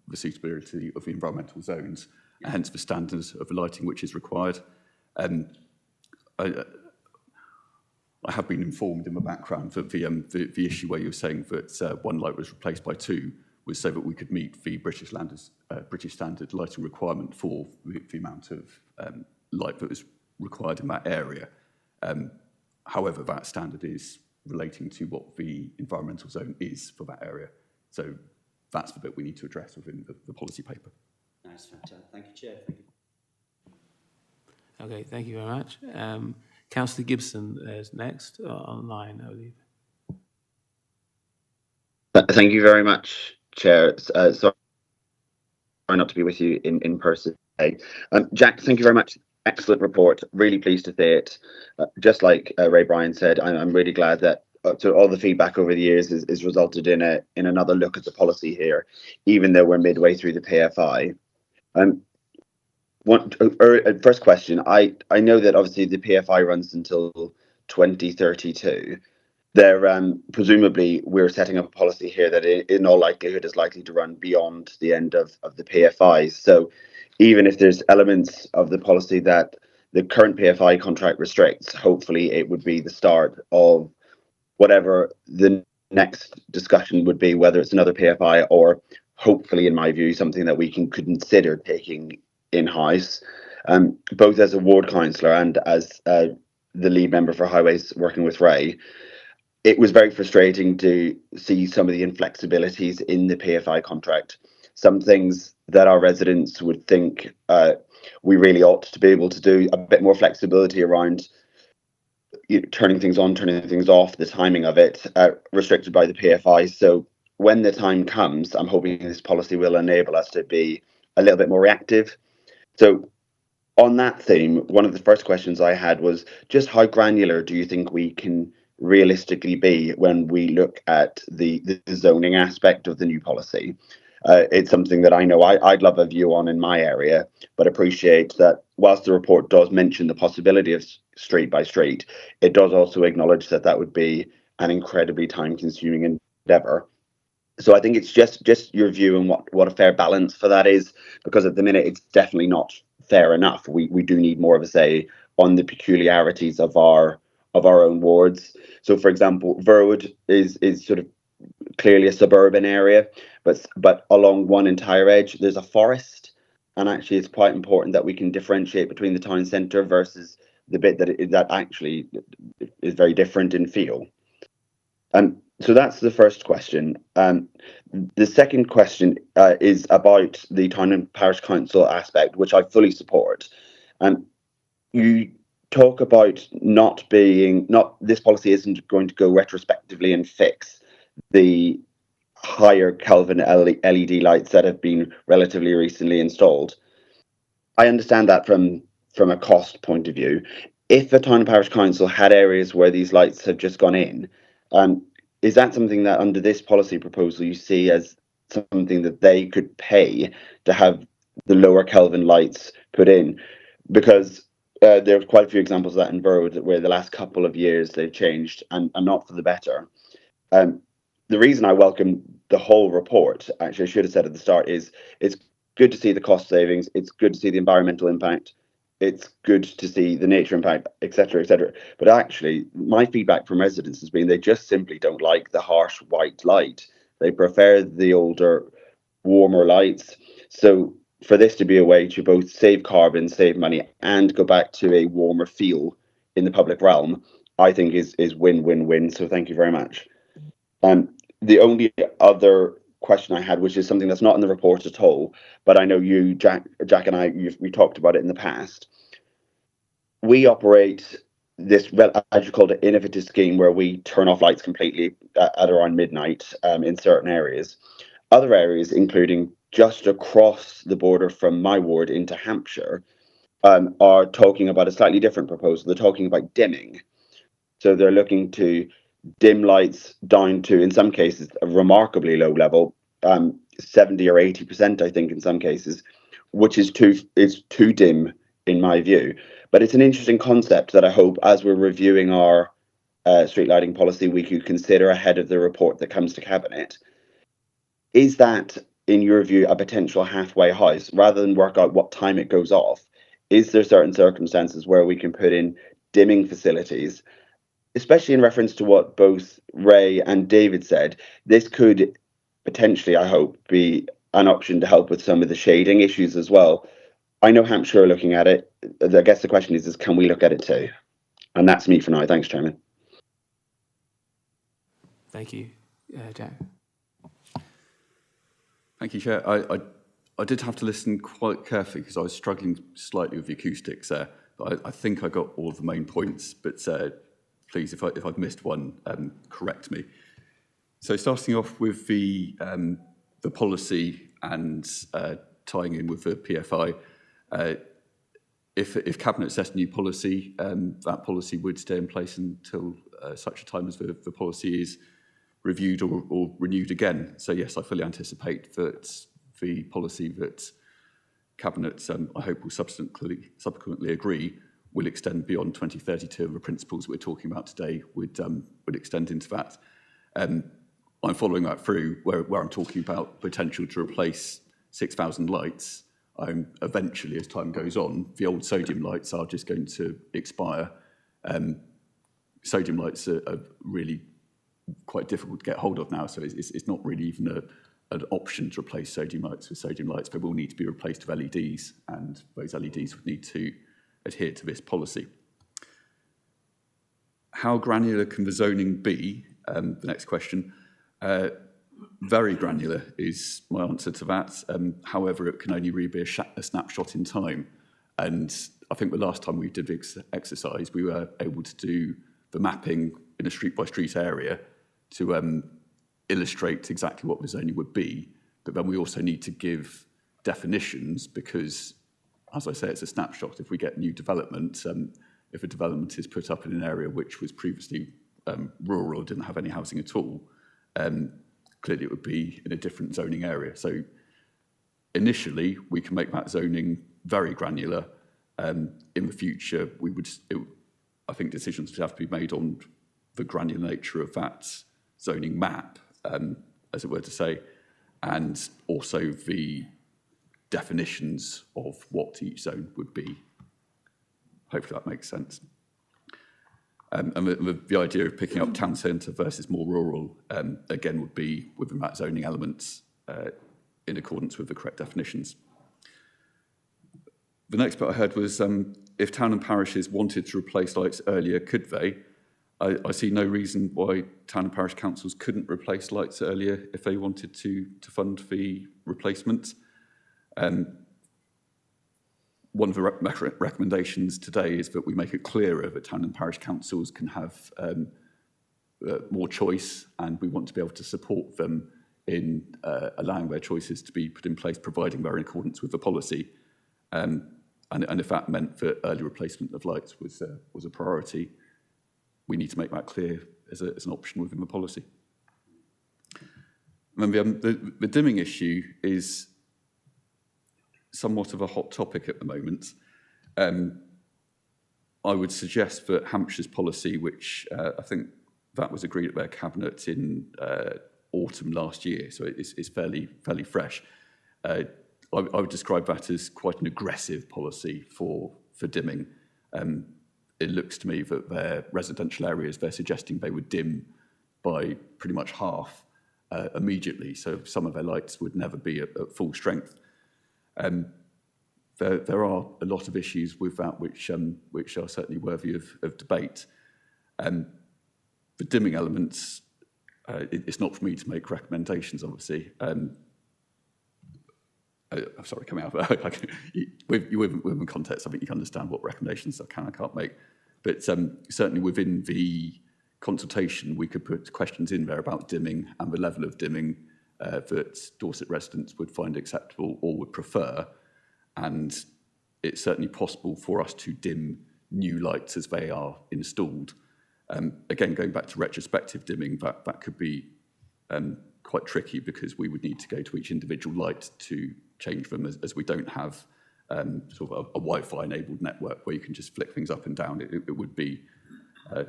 the suitability of the environmental zones, and hence the standards of the lighting which is required. I have been informed in the background that the issue where you were saying that one light was replaced by two was so that we could meet the British standard lighting requirement for the amount of light that was required in that area. However, that standard is relating to what the environmental zone is for that area. So that's the bit we need to address within the policy paper.
Nice, fantastic. Thank you, Chair. Thank you.
Okay, thank you very much. Councillor Gibson is next online, I believe.
Thank you very much, Chair. Sorry not to be with you in person today. Jack, thank you very much. Excellent report. Really pleased to see it. Just like Ray Bryan said, I'm really glad that all the feedback over the years is resulted in another look at the policy here, even though we're midway through the PFI. First question, I know that obviously the PFI runs until 2032. There, presumably, we're setting up a policy here that in all likelihood is likely to run beyond the end of the PFI. So even if there's elements of the policy that the current PFI contract restricts, hopefully it would be the start of whatever the next discussion would be, whether it's another PFI or hopefully, in my view, something that we can consider taking in-house, both as a ward councillor and as the lead member for highways working with Ray. It was very frustrating to see some of the inflexibilities in the PFI contract. Some things that our residents would think we really ought to be able to do, a bit more flexibility around turning things on, turning things off, the timing of it, restricted by the PFI. So when the time comes, I'm hoping this policy will enable us to be a little bit more reactive. So on that theme, one of the first questions I had was just how granular do you think we can realistically be when we look at the zoning aspect of the new policy? It's something that I know I'd love a view on in my area, but appreciate that whilst the report does mention the possibility of street by street, it does also acknowledge that that would be an incredibly time-consuming endeavour. So I think it's just your view and what a fair balance for that is, because at the minute it's definitely not fair enough. We do need more of a say on the peculiarities of our own wards. So, for example, Verwood is sort of clearly a suburban area, but along one entire edge there's a forest, and actually it's quite important that we can differentiate between the town centre versus the bit that actually is very different in feel. So that's the first question. The second question is about the town and parish council aspect, which I fully support. You talk about this policy isn't going to go retrospectively and fix the higher Kelvin LED lights that have been relatively recently installed. I understand that from a cost point of view. If a town and parish council had areas where these lights have just gone in, is that something that under this policy proposal you see as something that they could pay to have the lower Kelvin lights put in? Because there are quite a few examples of that in Verwood where the last couple of years they've changed and not for the better. The reason I welcome the whole report, actually I should have said at the start, is it's good to see the cost savings, it's good to see the environmental impact, it's good to see the nature impact, etc., etc. But actually, my feedback from residents has been they just simply don't like the harsh white light. They prefer the older, warmer lights. So for this to be a way to both save carbon, save money, and go back to a warmer feel in the public realm, I think is win-win-win. So thank you very much. The only other question I had, which is something that's not in the report at all, but I know you, Jack and I, we talked about it in the past. We operate this, as you called it, innovative scheme where we turn off lights completely at around midnight in certain areas. Other areas, including just across the border from my ward into Hampshire, are talking about a slightly different proposal. They're talking about dimming. So they're looking to dim lights down to, in some cases, a remarkably low level, 70 or 80%, I think, in some cases, which is too dim in my view. But it's an interesting concept that I hope, as we're reviewing our street lighting policy, we could consider ahead of the report that comes to Cabinet. Is that, in your view, a potential halfway house? Rather than work out what time it goes off, is there certain circumstances where we can put in dimming facilities? Especially in reference to what both Ray and David said, this could potentially, I hope, be an option to help with some of the shading issues as well. I know Hampshire are looking at it. I guess the question is can we look at it too? And that's me for now. Thanks, Chairman.
Thank you, Jack.
Thank you, Chair. I did have to listen quite carefully because I was struggling slightly with the acoustics there. But I think I got all of the main points. But please, if I've missed one, correct me. So starting off with the policy and tying in with the PFI, if Cabinet sets a new policy, that policy would stay in place until such a time as the policy is reviewed or renewed again. So yes, I fully anticipate that the policy that Cabinet, I hope, will subsequently agree will extend beyond 2032, and the principles we're talking about today would extend into that. I'm following that through where I'm talking about potential to replace 6,000 lights. Eventually, as time goes on, the old sodium lights are just going to expire. Sodium lights are really quite difficult to get hold of now, so it's not really even an option to replace sodium lights with sodium lights. They will need to be replaced with LEDs, and those LEDs would need to adhere to this policy. How granular can the zoning be? The next question. Very granular is my answer to that. However, it can only really be a snapshot in time. And I think the last time we did this exercise, we were able to do the mapping in a street-by-street area to illustrate exactly what the zoning would be. But then we also need to give definitions because, as I say, it's a snapshot. If we get new development, if a development is put up in an area which was previously rural or didn't have any housing at all, clearly it would be in a different zoning area. So initially, we can make that zoning very granular. In the future, I think decisions would have to be made on the granular nature of that zoning map, as it were to say, and also the definitions of what each zone would be. Hopefully that makes sense. And the idea of picking up town centre versus more rural, again, would be within that zoning elements in accordance with the correct definitions. The next bit I heard was if town and parishes wanted to replace lights earlier, could they? I see no reason why town and parish councils couldn't replace lights earlier if they wanted to fund the replacement. One of the recommendations today is that we make it clearer that town and parish councils can have more choice, and we want to be able to support them in allowing their choices to be put in place, providing they're in accordance with the policy. And if that meant that early replacement of lights was a priority, we need to make that clear as an option within the policy. And then the dimming issue is somewhat of a hot topic at the moment. I would suggest that Hampshire's policy, which I think that was agreed at their cabinet in autumn last year, so it's fairly fresh. I would describe that as quite an aggressive policy for dimming. It looks to me that their residential areas, they're suggesting they would dim by pretty much half immediately, so some of their lights would never be at full strength. There are a lot of issues with that which are certainly worthy of debate. The dimming elements, it's not for me to make recommendations, obviously. I'm sorry, coming out of that. Within context, I think you can understand what recommendations I can and can't make. But certainly within the consultation, we could put questions in there about dimming and the level of dimming that Dorset residents would find acceptable or would prefer. And it's certainly possible for us to dim new lights as they are installed. Again, going back to retrospective dimming, that could be quite tricky because we would need to go to each individual light to change them as we don't have sort of a Wi-Fi enabled network where you can just flick things up and down. It would be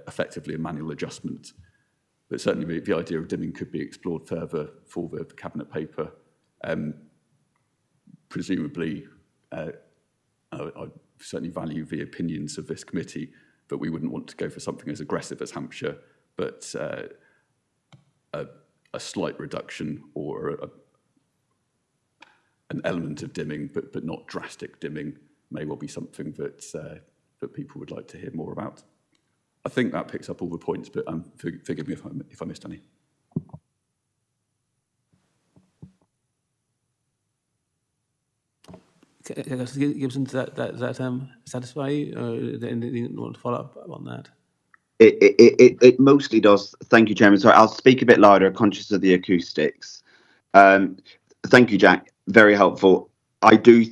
effectively a manual adjustment. But certainly the idea of dimming could be explored further for the cabinet paper. Presumably, I certainly value the opinions of this committee, but we wouldn't want to go for something as aggressive as Hampshire, but a slight reduction or an element of dimming, but not drastic dimming, may well be something that people would like to hear more about. I think that picks up all the points, but forgive me if I missed any.
Gibson, does that satisfy you? Or you want to follow up on that?
It mostly does. Thank you, Chairman. Sorry, I'll speak a bit louder, conscious of the acoustics. Thank you, Jack. Very helpful. I do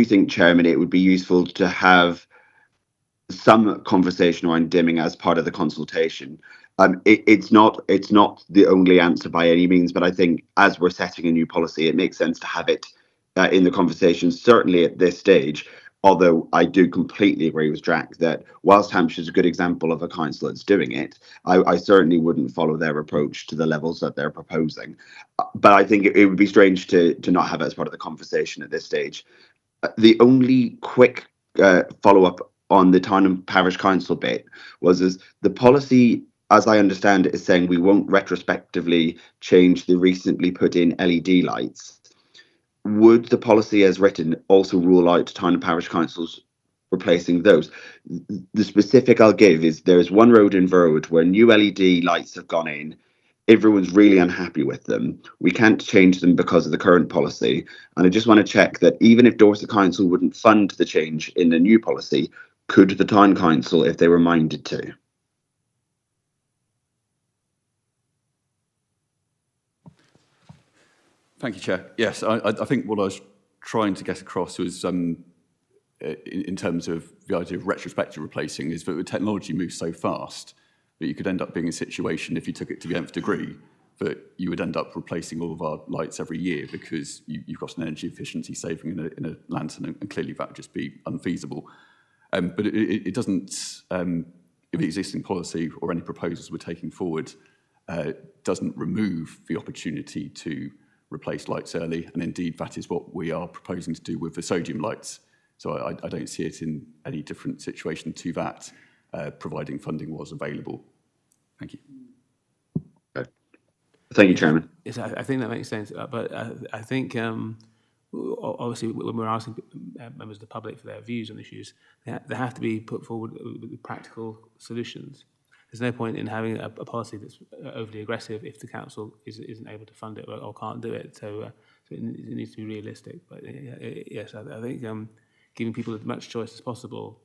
think, Chairman, it would be useful to have some conversation around dimming as part of the consultation. It's not the only answer by any means, but I think as we're setting a new policy, it makes sense to have it in the conversation, certainly at this stage. Although I do completely agree with Jack that whilst Hampshire's a good example of a council that's doing it, I certainly wouldn't follow their approach to the levels that they're proposing. But I think it would be strange to not have it as part of the conversation at this stage. The only quick follow-up on the town and parish council bit was the policy, as I understand it, is saying we won't retrospectively change the recently put in LED lights. Would the policy as written also rule out town and parish councils replacing those? The specific I'll give is there's one road in Verwood where new LED lights have gone in. Everyone's really unhappy with them. We can't change them because of the current policy. And I just want to check that even if Dorset Council wouldn't fund the change in the new policy, could the town council if they were minded to?
Thank you, Chair. Yes, I think what I was trying to get across was, in terms of the idea of retrospective replacing, is that the technology moves so fast that you could end up being in a situation, if you took it to the nth degree, that you would end up replacing all of our lights every year because you've got an energy efficiency saving in a lantern, and clearly that would just be unfeasible. But it doesn't, if the existing policy or any proposals we're taking forward doesn't remove the opportunity to replace lights early, and indeed that is what we are proposing to do with the sodium lights. So I don't see it in any different situation to that, providing funding was available. Thank you.
Okay. Thank you, Chairman.
Yes, I think that makes sense, but I think obviously when we're asking members of the public for their views on issues, they have to be put forward with practical solutions. There's no point in having a policy that's overly aggressive if the council isn't able to fund it or can't do it. So it needs to be realistic. But yes, I think giving people as much choice as possible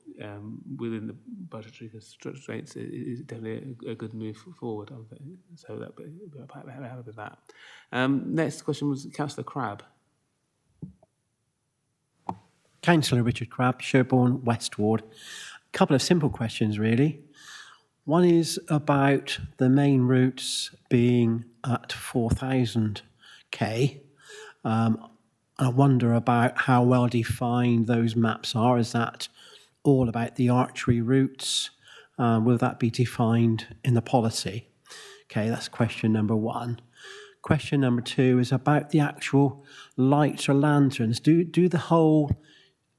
within the budgetary constraints is definitely a good move forward. So that happy with that. Next question was Councillor Crabb.
Councillor Richard Crabb, Sherborne West Ward. A couple of simple questions, really. One is about the main routes being at 4,000 K. I wonder about how well defined those maps are. Is that all about the archery routes? Will that be defined in the policy? Okay, that's question number one. Question number two is about the actual lights or lanterns. Do the whole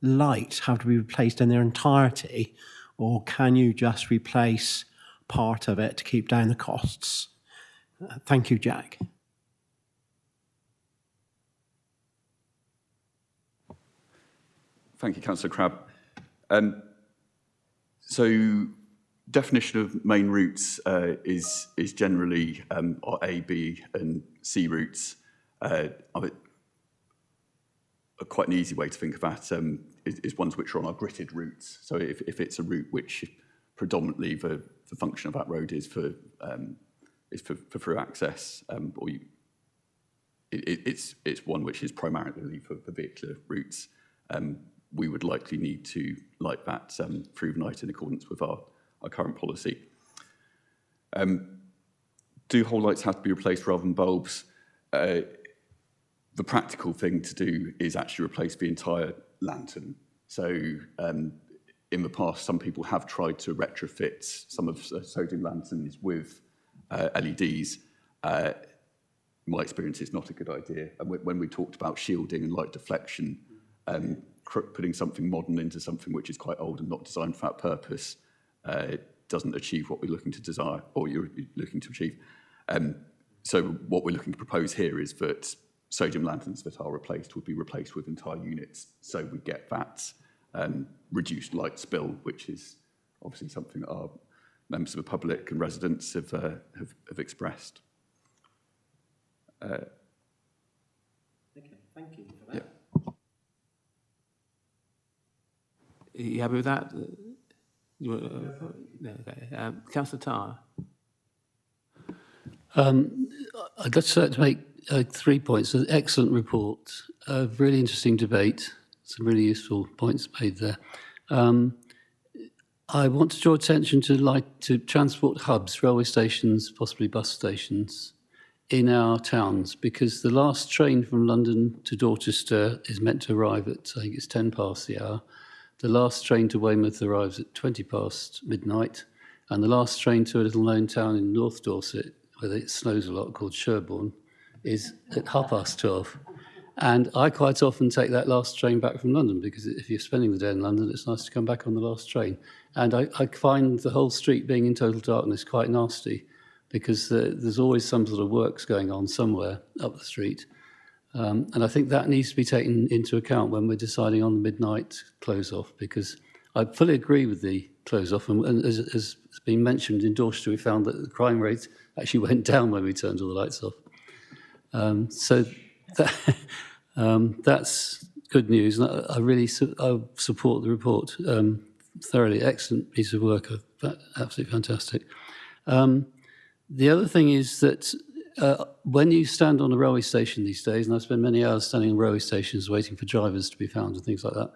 lights have to be replaced in their entirety, or can you just replace part of it to keep down the costs? Thank you, Jack.
Thank you, Councillor Crabb. So definition of main routes is generally our A, B and C routes. Quite an easy way to think of that is ones which are on our gritted routes. So if it's a route which predominantly the function of that road is for through access, or it's one which is primarily for vehicular routes, we would likely need to light that through the night in accordance with our current policy. Do whole lights have to be replaced rather than bulbs? The practical thing to do is actually replace the entire lantern. So in the past, some people have tried to retrofit some of sodium lanterns with LEDs. My experience is not a good idea. And when we talked about shielding and light deflection, putting something modern into something which is quite old and not designed for that purpose doesn't achieve what we're looking to desire or you're looking to achieve. So what we're looking to propose here is that sodium lanterns that are replaced would be replaced with entire units, so we get that reduced light spill, which is obviously something that our members of the public and residents have expressed.
Okay, thank you for that.
Yeah.
Are you happy with that? No, okay. Councillor Tarr.
I'd just like to make 3 points. An excellent report, a really interesting debate, some really useful points made there. I want to draw attention to transport hubs, railway stations, possibly bus stations in our towns, because the last train from London to Dorchester is meant to arrive at, I think it's 10 past the hour, The last train to Weymouth arrives at 20 past midnight, and the last train to a little known town in North Dorset, where it snows a lot, called Sherborne, is at 12:30. And I quite often take that last train back from London, because if you're spending the day in London, it's nice to come back on the last train. And I find the whole street being in total darkness quite nasty, because there's always some sort of works going on somewhere up the street. And I think that needs to be taken into account when we're deciding on the midnight close-off, because I fully agree with the close-off. And as has been mentioned in Dorchester, we found that the crime rate actually went down when we turned all the lights off. So that's good news. And I really support the report thoroughly. Excellent piece of work. Absolutely fantastic. The other thing is that when you stand on a railway station these days, and I spend many hours standing on railway stations waiting for drivers to be found and things like that,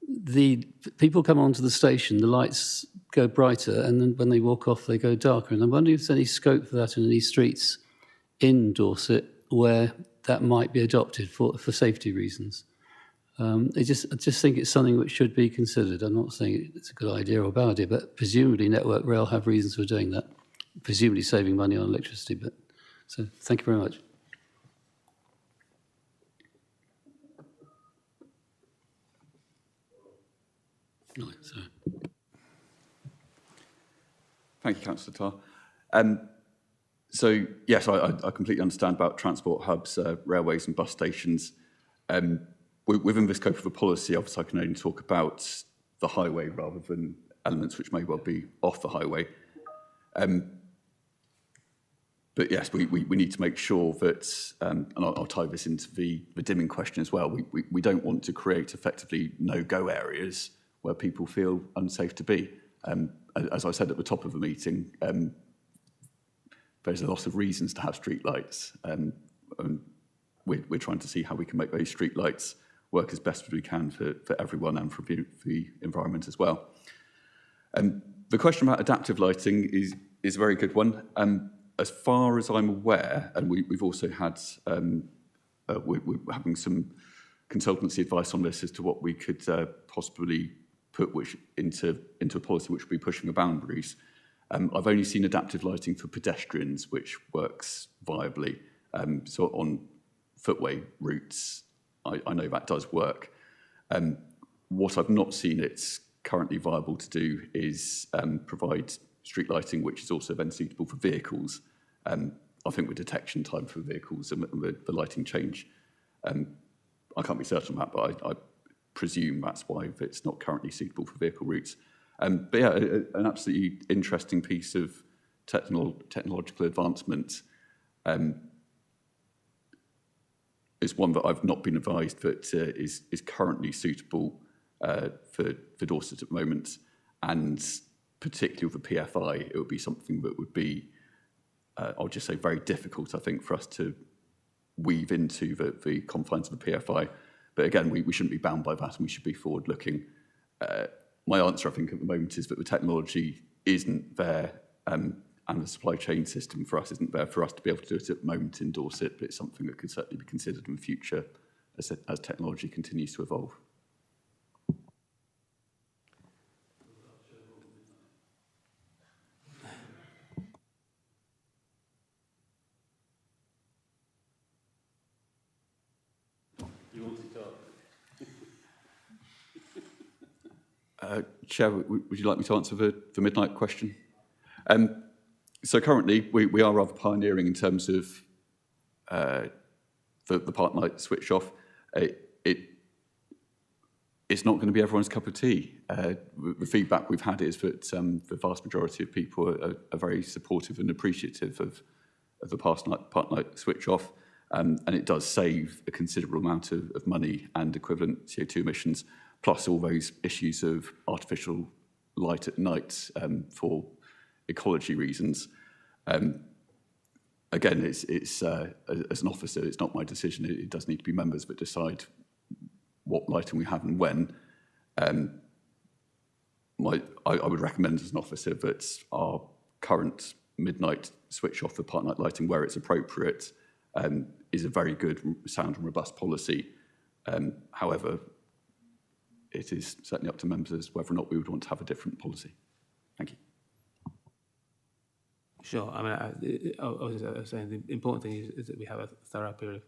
the people come onto the station, the lights go brighter, and then when they walk off, they go darker. And I'm wondering if there's any scope for that in any streets in Dorset where that might be adopted for safety reasons. I just think it's something which should be considered. I'm not saying it's a good idea or a bad idea, but presumably Network Rail have reasons for doing that, presumably saving money on electricity. But so thank you very much. No, sorry.
Thank you, Councillor Tarr. So, yes, I completely understand about transport hubs, railways and bus stations. Within the scope of a policy, obviously, I can only talk about the highway rather than elements which may well be off the highway. But yes, we need to make sure that, and I'll tie this into the dimming question as well, we don't want to create effectively no-go areas where people feel unsafe to be. As I said at the top of the meeting, there's a lot of reasons to have street lights, and we're trying to see how we can make those street lights work as best as we can for everyone and for the environment as well. The question about adaptive lighting is a very good one. As far as I'm aware, and we've also had, we're having some consultancy advice on this as to what we could possibly put into a policy which will be pushing the boundaries. I've only seen adaptive lighting for pedestrians, which works viably. So on footway routes, I know that does work. What I've not seen it's currently viable to do is provide street lighting, which is also then suitable for vehicles. I think with detection time for vehicles and the lighting change, I can't be certain on that, but I presume that's why it's not currently suitable for vehicle routes. But yeah, an absolutely interesting piece of technological advancement. Is one that I've not been advised that is currently suitable for Dorset at the moment, and particularly with the PFI, it would be something that would be, I'll just say, very difficult, I think, for us to weave into the confines of the PFI. But again, we shouldn't be bound by that, and we should be forward-looking. My answer, I think, at the moment is that the technology isn't there, and the supply chain system for us isn't there for us to be able to do it at the moment in Dorset, but it's something that could certainly be considered in the future as technology continues to evolve. Chair, would you like me to answer the midnight question? So currently, we are rather pioneering in terms of the park night switch off. It's not going to be everyone's cup of tea. The feedback we've had is that the vast majority of people are very supportive and appreciative of the park night switch off, and it does save a considerable amount of money and equivalent CO2 emissions, plus all those issues of artificial light at night for ecology reasons. Again, it's as an officer, it's not my decision. It does need to be members that decide what lighting we have and when. I would recommend as an officer that our current midnight switch off for park night lighting where it's appropriate is a very good, sound and robust policy. However, it is certainly up to members whether or not we would want to have a different policy. Thank you.
Sure. I mean, I was saying the important thing is that we have a thorough period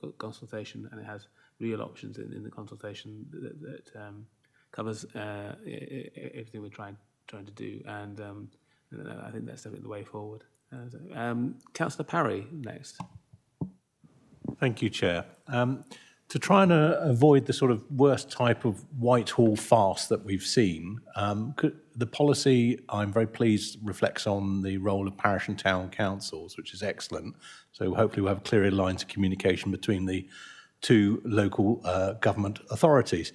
of consultation, and it has real options in the consultation that covers everything we're trying to do, and I think that's definitely the way forward. Councillor Parry next.
Thank you, Chair. To try and avoid the sort of worst type of Whitehall farce that we've seen, the policy, I'm very pleased, reflects on the role of parish and town councils, which is excellent. So hopefully we'll have clearer lines of communication between the two local government authorities.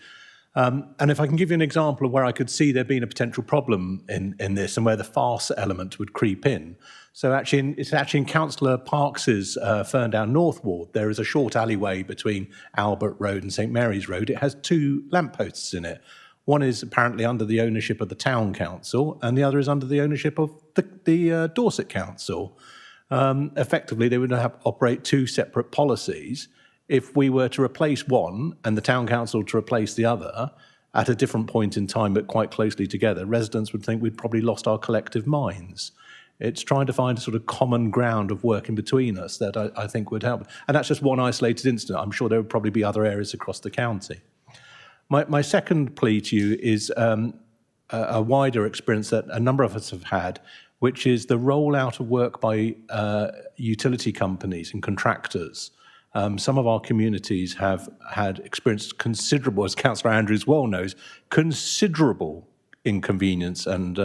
And if I can give you an example of where I could see there being a potential problem in this and where the farce element would creep in. So it's actually in Councillor Parks's Ferndown North Ward. There is a short alleyway between Albert Road and St Mary's Road. It has 2 lampposts in it. One is apparently under the ownership of the town council, and the other is under the ownership of the Dorset Council. Effectively, they would operate 2 separate policies. If we were to replace one and the town council to replace the other at a different point in time but quite closely together, residents would think we'd probably lost our collective minds. It's trying to find a sort of common ground of working between us that I think would help. And that's just one isolated incident. I'm sure there would probably be other areas across the county. My second plea to you is a wider experience that a number of us have had, which is the rollout of work by utility companies and contractors. Some of our communities have had experienced considerable, as Councillor Andrews well knows, considerable inconvenience and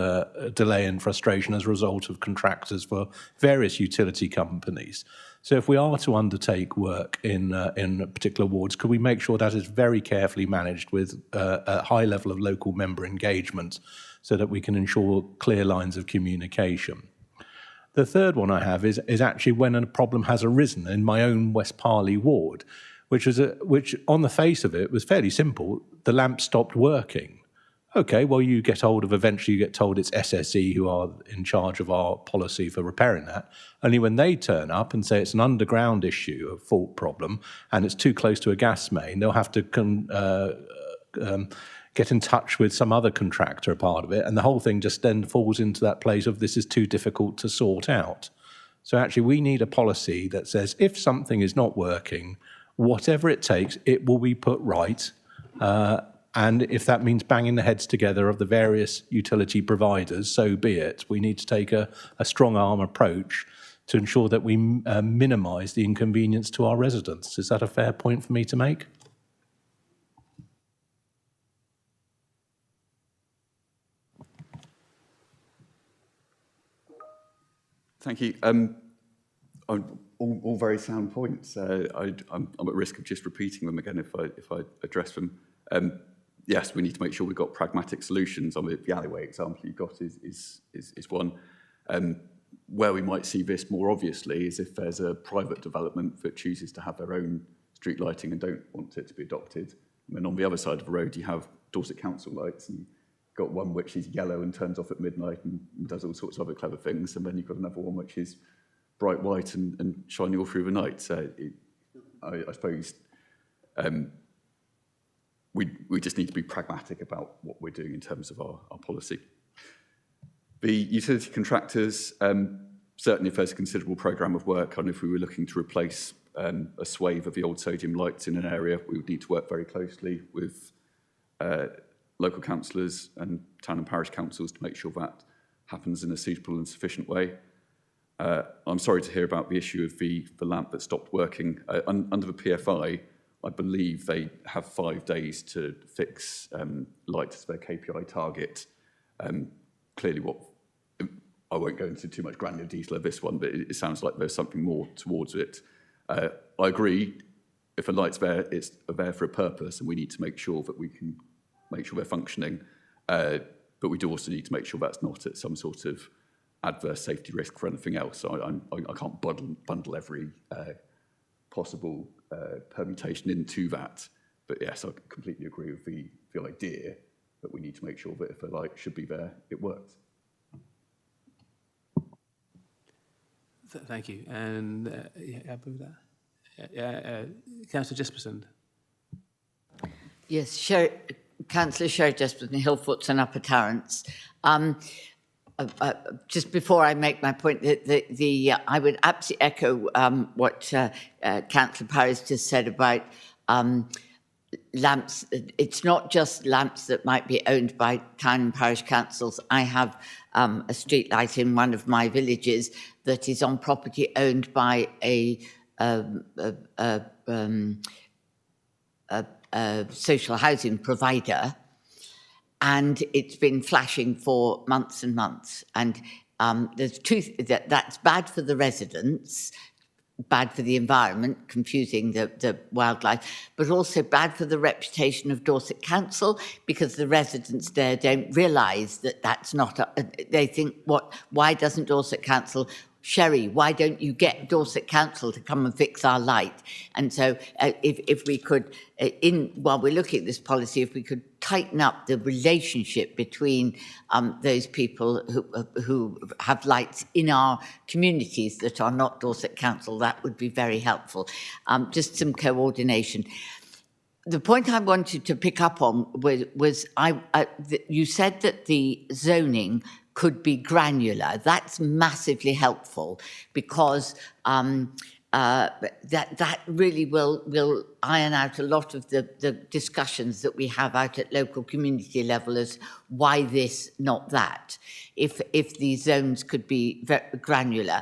delay and frustration as a result of contractors for various utility companies. So if we are to undertake work in particular wards, could we make sure that is very carefully managed with a high level of local member engagement so that we can ensure clear lines of communication? The third one I have is actually when a problem has arisen in my own West Parley ward, which on the face of it was fairly simple. The lamp stopped working. Okay, well, eventually you get told it's SSE who are in charge of our policy for repairing that. Only when they turn up and say it's an underground issue, a fault problem, and it's too close to a gas main, they'll have to get in touch with some other contractor a part of it, and the whole thing just then falls into that place of this is too difficult to sort out. So actually we need a policy that says if something is not working, whatever it takes, it will be put right. And if that means banging the heads together of the various utility providers, so be it. We need to take a strong arm approach to ensure that we minimise the inconvenience to our residents. Is that a fair point for me to make?
Thank you. All very sound points. I'm at risk of just repeating them again if I address them. Yes, we need to make sure we've got pragmatic solutions. I mean, the alleyway example you've got is one. Where we might see this more obviously is if there's a private development that chooses to have their own street lighting and don't want it to be adopted. And then on the other side of the road, you have Dorset Council lights, and you've got one which is yellow and turns off at midnight and does all sorts of other clever things. And then you've got another one which is bright white and shining all through the night. So I suppose we just need to be pragmatic about what we're doing in terms of our policy. The utility contractors, certainly if there's a considerable programme of work, and if we were looking to replace a swathe of the old sodium lights in an area, we would need to work very closely with local councillors and town and parish councils to make sure that happens in a suitable and sufficient way. I'm sorry to hear about the issue of the lamp that stopped working. Under the PFI, I believe they have 5 days to fix lights as their KPI target. Clearly I won't go into too much granular detail of this one, but it sounds like there's something more towards it. I agree, if a light's there, it's there for a purpose, and we need to make sure that we can make sure they're functioning. But we do also need to make sure that's not at some sort of adverse safety risk for anything else. So I can't bundle every possible permutation into that. But yes, I completely agree with the idea that we need to make sure that if a light should be there, it works.
Thank you. And happy with that? Councillor Jesperson.
Yes, Councillor Sherry-Jesperson, Hillforts and Upper Tarrants. Just before I make my point, I would absolutely echo what Councillor Parris just said about lamps. It's not just lamps that might be owned by town and parish councils. I have a street light in one of my villages that is on property owned by a social housing provider, and it's been flashing for months and months. And there's that's bad for the residents, bad for the environment, confusing the wildlife, but also bad for the reputation of Dorset Council, because the residents there don't realise that that's not, they think, why doesn't Dorset Council, Sherry, why don't you get Dorset Council to come and fix our light? And so if we could, while we're looking at this policy, if we could tighten up the relationship between those people who have lights in our communities that are not Dorset Council, that would be very helpful. Just some coordination. The point I wanted to pick up on was you said that the zoning could be granular. That's massively helpful, because that really will iron out a lot of the discussions that we have out at local community level as why this, not that, if these zones could be very granular.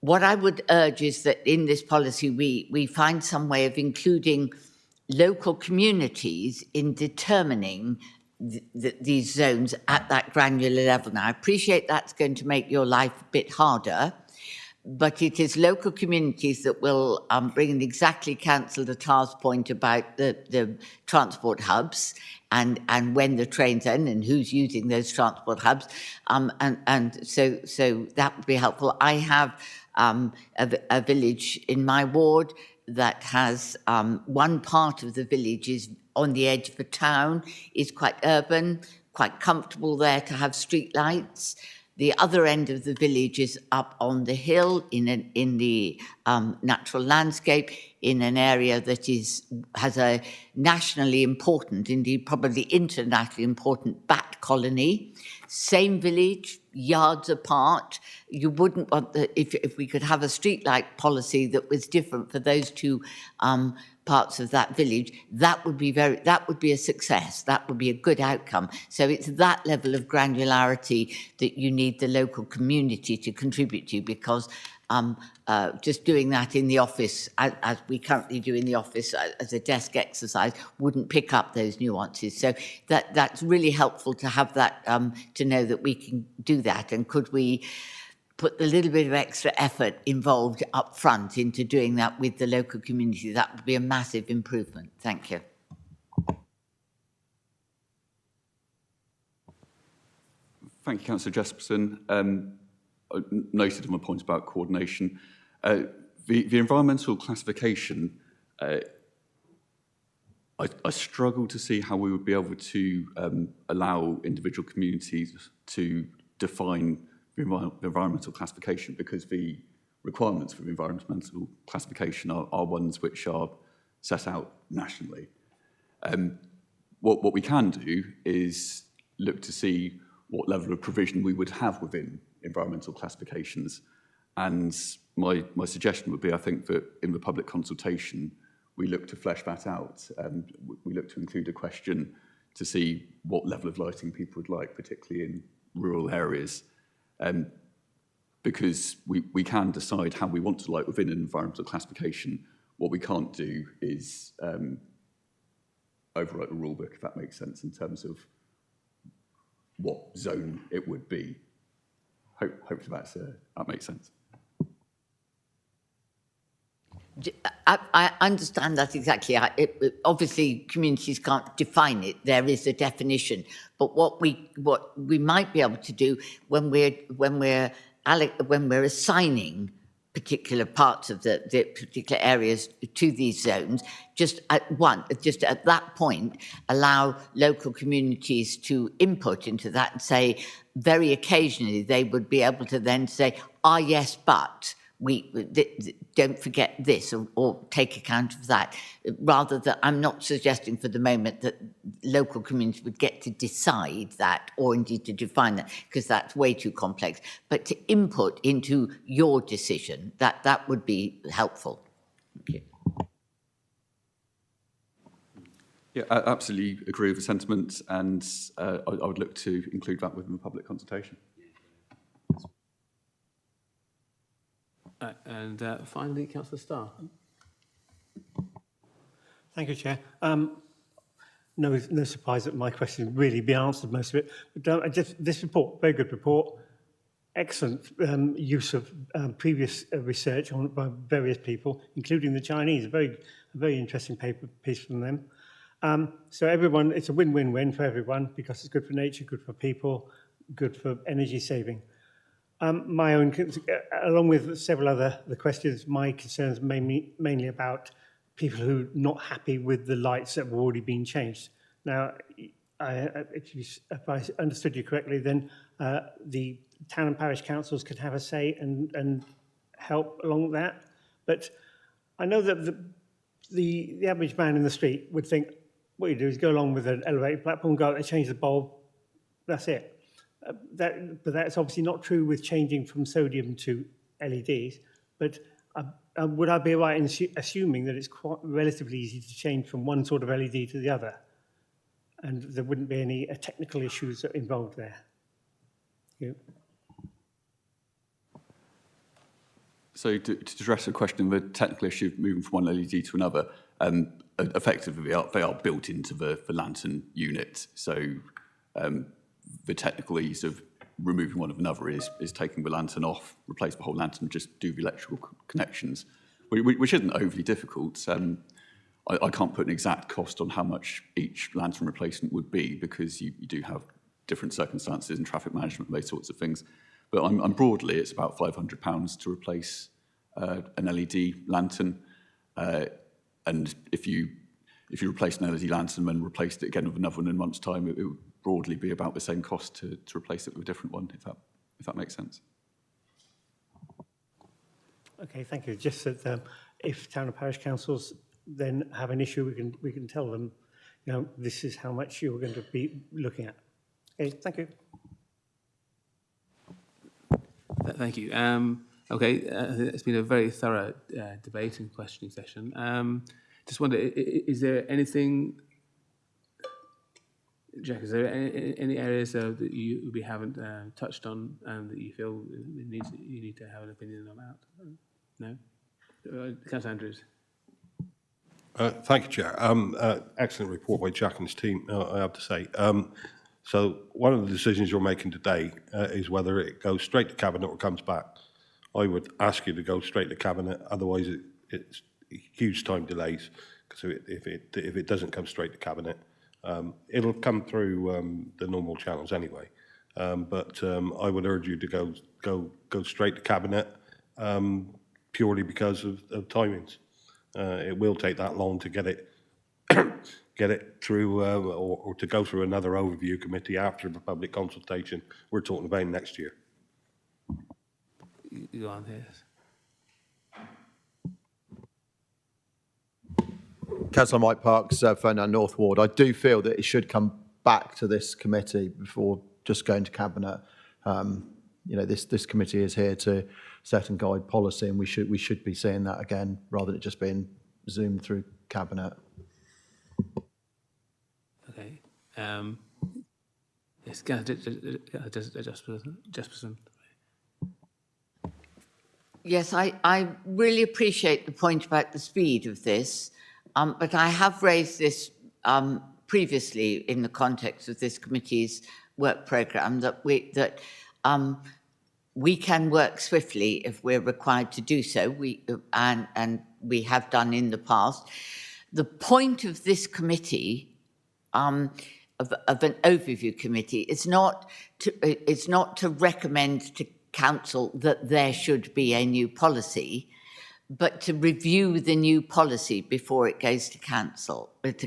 What I would urge is that in this policy we find some way of including local communities in determining these zones at that granular level. Now, I appreciate that's going to make your life a bit harder, but it is local communities that will bring in exactly Councillor Tarr's point about the transport hubs and when the trains end and who's using those transport hubs. And so that would be helpful. I have a village in my ward that has one part of the village is on the edge of a town, is quite urban, quite comfortable there to have street lights. The other end of the village is up on the hill in the natural landscape, in an area that has a nationally important, indeed probably internationally important bat colony. Same village, yards apart. You wouldn't want if we could have a streetlight policy that was different for those two parts of that village, that would be a success. That would be a good outcome. So it's that level of granularity that you need the local community to contribute to, because just doing that in the office, as we currently do in the office as a desk exercise, wouldn't pick up those nuances. So that's really helpful to have that, to know that we can do that. And could we put a little bit of extra effort involved up front into doing that with the local community? That would be a massive improvement. Thank you.
Thank you, Councillor Jesperson. Noted on my point about coordination. The environmental classification, I struggle to see how we would be able to allow individual communities to define the environmental classification, because the requirements for the environmental classification are ones which are set out nationally. What we can do is look to see what level of provision we would have within environmental classifications. And my suggestion would be, I think, that in the public consultation, we look to flesh that out. We look to include a question to see what level of lighting people would like, particularly in rural areas. Because we can decide how we want to light within an environmental classification. What we can't do is overwrite the rule book, if that makes sense, in terms of what zone it would be. Hopefully that makes sense.
I understand that exactly. Obviously, communities can't define it. There is a definition, but what we might be able to do when we're assigning particular parts of the particular areas to these zones, just at that point, allow local communities to input into that and say, very occasionally they would be able to then say, yes, but don't forget this or take account of that. Rather that I'm not suggesting for the moment that local communities would get to decide that or indeed to define that, because that's way too complex, but to input into your decision, that would be helpful. Thank you.
Yeah, I absolutely agree with the sentiment, and I would look to include that within the public consultation.
And finally, Councillor Starr.
Thank you, Chair. No surprise that my question has really been answered, most of it. But this report, very good report, excellent use of previous research by various people, including the Chinese. A very interesting piece from them. So everyone, it's a win-win-win for everyone because it's good for nature, good for people, good for energy saving. My own, along with several other the questions, my concerns mainly about people who are not happy with the lights that have already been changed. Now, if I understood you correctly, then the town and parish councils could have a say and help along that. But I know that the average man in the street would think, what you do is go along with an elevated platform, go out and change the bulb, that's it. But that's obviously not true with changing from sodium to LEDs. But would I be right in assuming that it's quite relatively easy to change from one sort of LED to the other? And there wouldn't be any technical issues involved there? Thank you.
So to address the question, the technical issue of moving from one LED to another, effectively they are built into the lantern unit. So the technical ease of removing one of another is taking the lantern off, replace the whole lantern, just do the electrical connections, which isn't overly difficult. I can't put an exact cost on how much each lantern replacement would be because you do have different circumstances and traffic management and those sorts of things. But I'm broadly, it's about £500 to replace an LED lantern. And if you replace an LED lantern and replaced it again with another one in a month's time, it would broadly be about the same cost to replace it with a different one, if that makes sense.
Okay, thank you. Just that if town and parish councils then have an issue, we can tell them, you know, this is how much you're going to be looking at. Okay, thank you.
Thank you. Okay, it's been a very thorough debate and questioning session. Just wonder, is there anything, Jack, is there any areas that we haven't touched on that you feel you need to have an opinion about? No? Councillor Andrews.
Thank you, Chair. Excellent report by Jack and his team, I have to say. So one of the decisions you're making today is whether it goes straight to Cabinet or comes back. I would ask you to go straight to Cabinet, otherwise it's huge time delays, because if it doesn't come straight to Cabinet, it'll come through the normal channels anyway. But I would urge you to go straight to Cabinet purely because of timings. It will take that long to get it through or to go through another overview committee after the public consultation we're talking about next year.
You on here.
Councillor Mike Parks, Fernand North Ward. I do feel that it should come back to this committee before just going to Cabinet. You know, this committee is here to set and guide policy, and we should be seeing that again rather than it just being zoomed through Cabinet.
Okay. Yes, Jesperson.
Yes, I really appreciate the point about the speed of this, but I have raised this previously in the context of this committee's work programme that we can work swiftly if we're required to do so. And we have done in the past. The point of this committee, of an overview committee, is not to recommend to Council that there should be a new policy, but to review the new policy before it goes to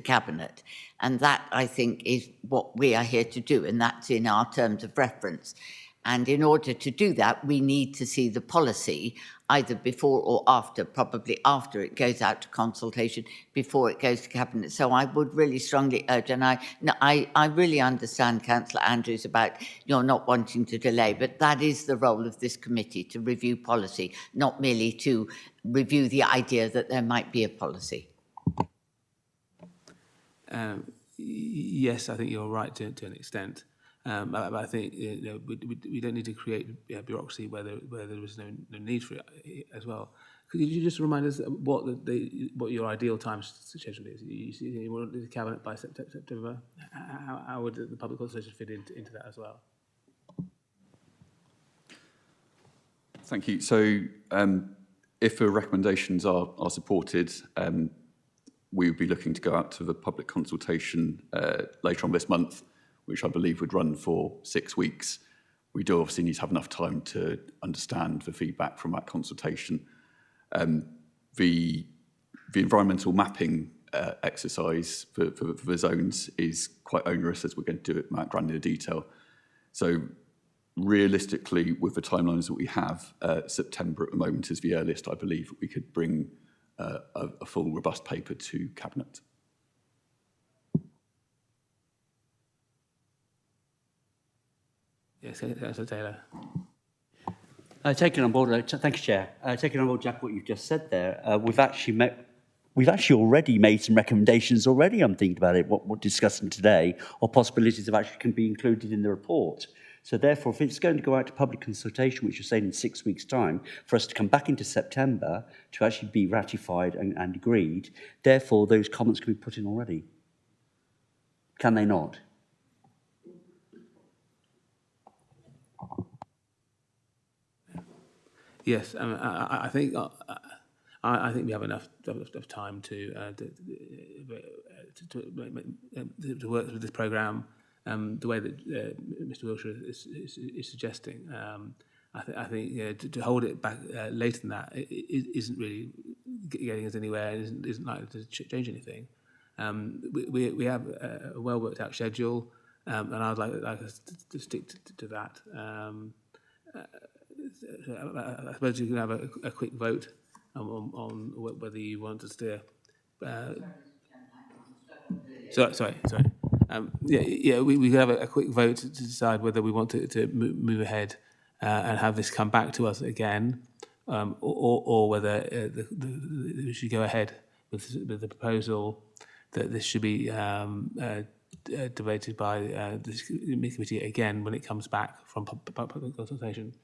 Cabinet. And that, I think, is what we are here to do, and that's in our terms of reference. And in order to do that, we need to see the policy either before or after, probably after it goes out to consultation, before it goes to Cabinet. So I would really strongly urge, and I really understand Councillor Andrews about you're not wanting to delay, but that is the role of this committee, to review policy, not merely to review the idea that there might be a policy.
Yes, I think you're right to an extent. But I think we don't need to create bureaucracy where there is no need for it as well. Could you just remind us what your ideal time schedule is? You want the Cabinet by September. How would the public consultation fit into that as well?
Thank you. So if the recommendations are supported, we would be looking to go out to the public consultation later on this month, which I believe would run for 6 weeks. We do obviously need to have enough time to understand the feedback from that consultation. The environmental mapping exercise for the zones is quite onerous, as we're going to do it in that granular detail. So realistically, with the timelines that we have, September at the moment is the earliest I believe we could bring a full, robust paper to Cabinet.
Yes, Councillor Taylor.
Taking on board, thank you, Chair. Taking on board, Jack, what you've just said there, we've actually already made some recommendations already. I'm thinking about it, what we're discussing today, or possibilities of actually can be included in the report. So therefore, if it's going to go out to public consultation, which you're saying in 6 weeks' time, for us to come back into September to actually be ratified and agreed, therefore those comments can be put in already. Can they not?
Yes, I think we have enough time to work with this programme the way that Mr. Wiltshire is suggesting. I think to hold it back later than that isn't really getting us anywhere. Isn't likely to change anything. We have a well worked out schedule, and I'd like us to stick to that. I suppose you can have a quick vote on whether you want to steer. Sorry. We could have a quick vote to decide whether we want to move ahead and have this come back to us again, or whether we should go ahead with the proposal that this should be debated by this committee again when it comes back from public consultation.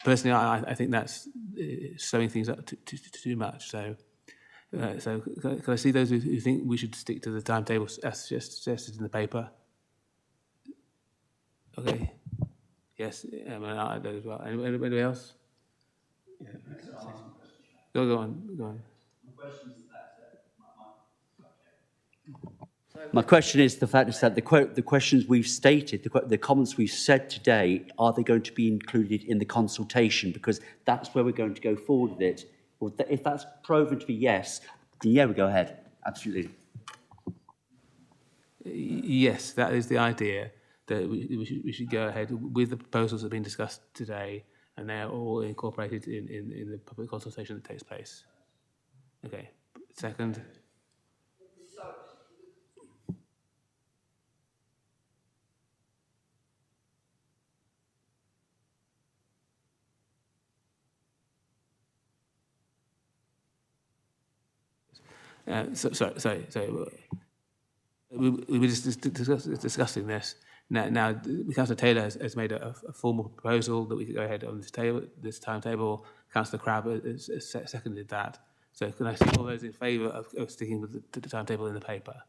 Personally, I think that's slowing things up too much. So can I see those who think we should stick to the timetable as suggested in the paper? Okay. Yes, I do as well. Anybody else? Yeah. Go on.
My question is the fact is that the questions we've stated, the comments we've said today, are they going to be included in the consultation? Because that's where we're going to go forward with it. Well, if that's proven to be yes, then yeah, we go ahead. Absolutely.
Yes, that is the idea, that we should go ahead with the proposals that have been discussed today, and they're all incorporated in the public consultation that takes place. Okay. Second. Sorry. We were just discussing this. Now Councillor Taylor has made a formal proposal that we could go ahead on this timetable. Councillor Crabb has seconded that. So can I see all those in favour of sticking with the timetable in the paper?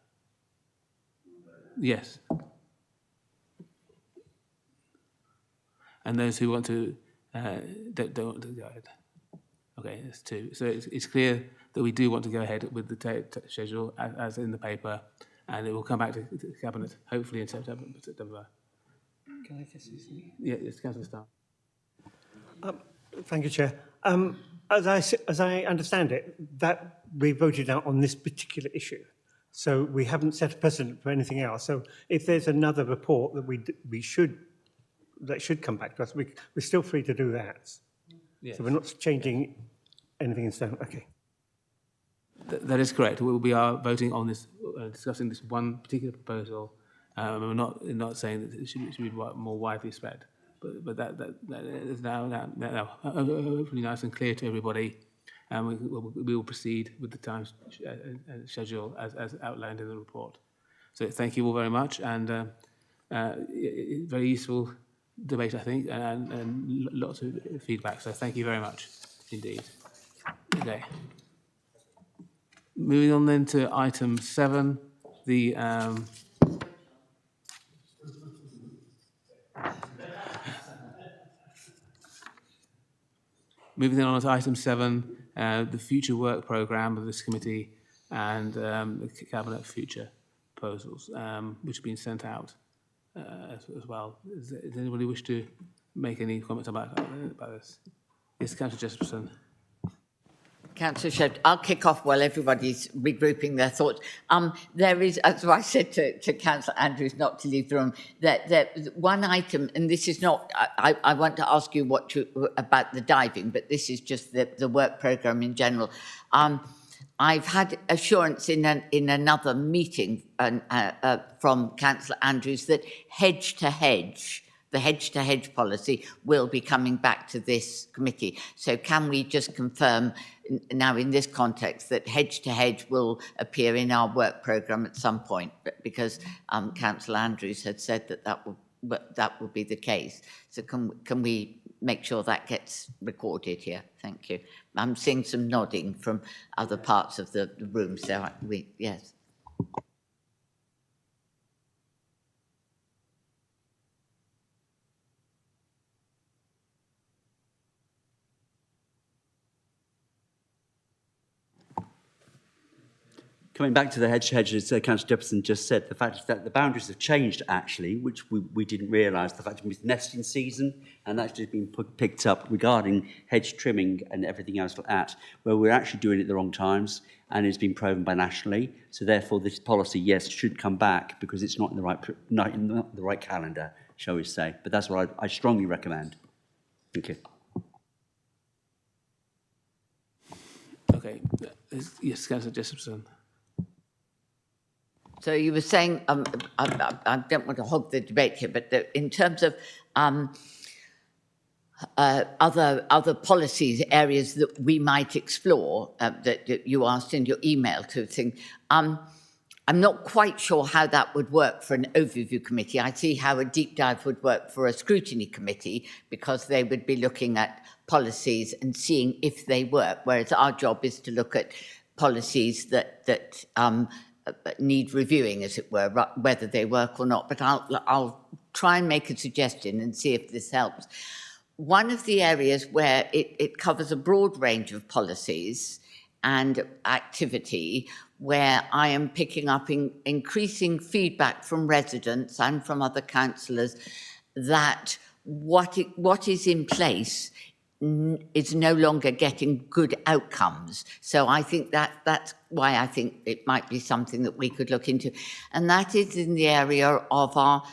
Yes. And those who want to don't want to go ahead. Okay, there's two. So it's clear that we do want to go ahead with the schedule as in the paper, and it will come back to the Cabinet hopefully in September. Can I just say something? Yeah, it's Councillor Starr.
Thank you, Chair. As I understand it, that we voted out on this particular issue, so we haven't set a precedent for anything else. So if there's another report that we should that should come back to us. We're still free to do that.
Yes.
So we're not changing anything in stone. Okay.
That is correct. We are voting on this, discussing this one particular proposal. We're not saying that it should be more widely spread, but that is now hopefully nice and clear to everybody, and we will proceed with the time schedule as outlined in the report. So thank you all very much, and very useful debate, I think, and lots of feedback. So thank you very much indeed. Okay. Moving on then to item 7, the moving on to item 7, the future work programme of this committee and the cabinet future proposals, which have been sent out as well. Does anybody wish to make any comments about this? Yes, Councillor Jesperson.
Councillor Shedd, I'll kick off while everybody's regrouping their thoughts. There is, as I said to Councillor Andrews not to leave the room, that one item, and this is not, I want to ask you about the diving, but this is just the work programme in general. I've had assurance in another meeting from Councillor Andrews that the hedge-to-hedge policy will be coming back to this committee. So can we just confirm now in this context that hedge-to-hedge will appear in our work programme at some point? Because Councillor Andrews had said that will be the case. So can we make sure that gets recorded here? Thank you. I'm seeing some nodding from other parts of the room, so yes.
Coming back to the hedge, as Councillor Jefferson just said, the fact is that the boundaries have changed, actually, which we didn't realise. The fact it's nesting season, and that's just been picked up regarding hedge trimming and everything else like that, where we're actually doing it at the wrong times, and it's been proven by nationally. So therefore, this policy, yes, should come back because it's not in the right calendar, shall we say. But that's what I strongly recommend. Thank you.
Okay. Yes, Councillor Jesperson.
So you were saying, I don't want to hog the debate here, but in terms of other policies, areas that we might explore, that you asked in your email to think, I'm not quite sure how that would work for an overview committee. I see how a deep dive would work for a scrutiny committee because they would be looking at policies and seeing if they work, whereas our job is to look at policies that need reviewing, as it were, whether they work or not. But I'll try and make a suggestion and see if this helps. One of the areas where it covers a broad range of policies and activity, where I am picking up increasing feedback from residents and from other councillors that what is in place is no longer getting good outcomes. So I think that's why I think it might be something that we could look into. And that is in the area of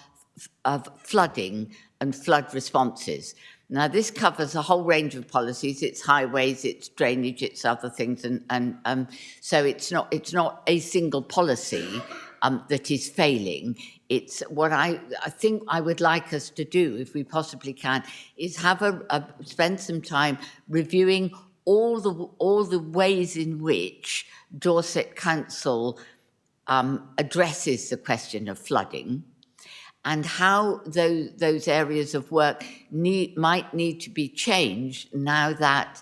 flooding and flood responses. Now, this covers a whole range of policies. It's highways, it's drainage, it's other things. And so it's not a single policy that is failing. It's what I think I would like us to do, if we possibly can, is have spend some time reviewing all the ways in which Dorset Council addresses the question of flooding, and how those areas of work might need to be changed now that,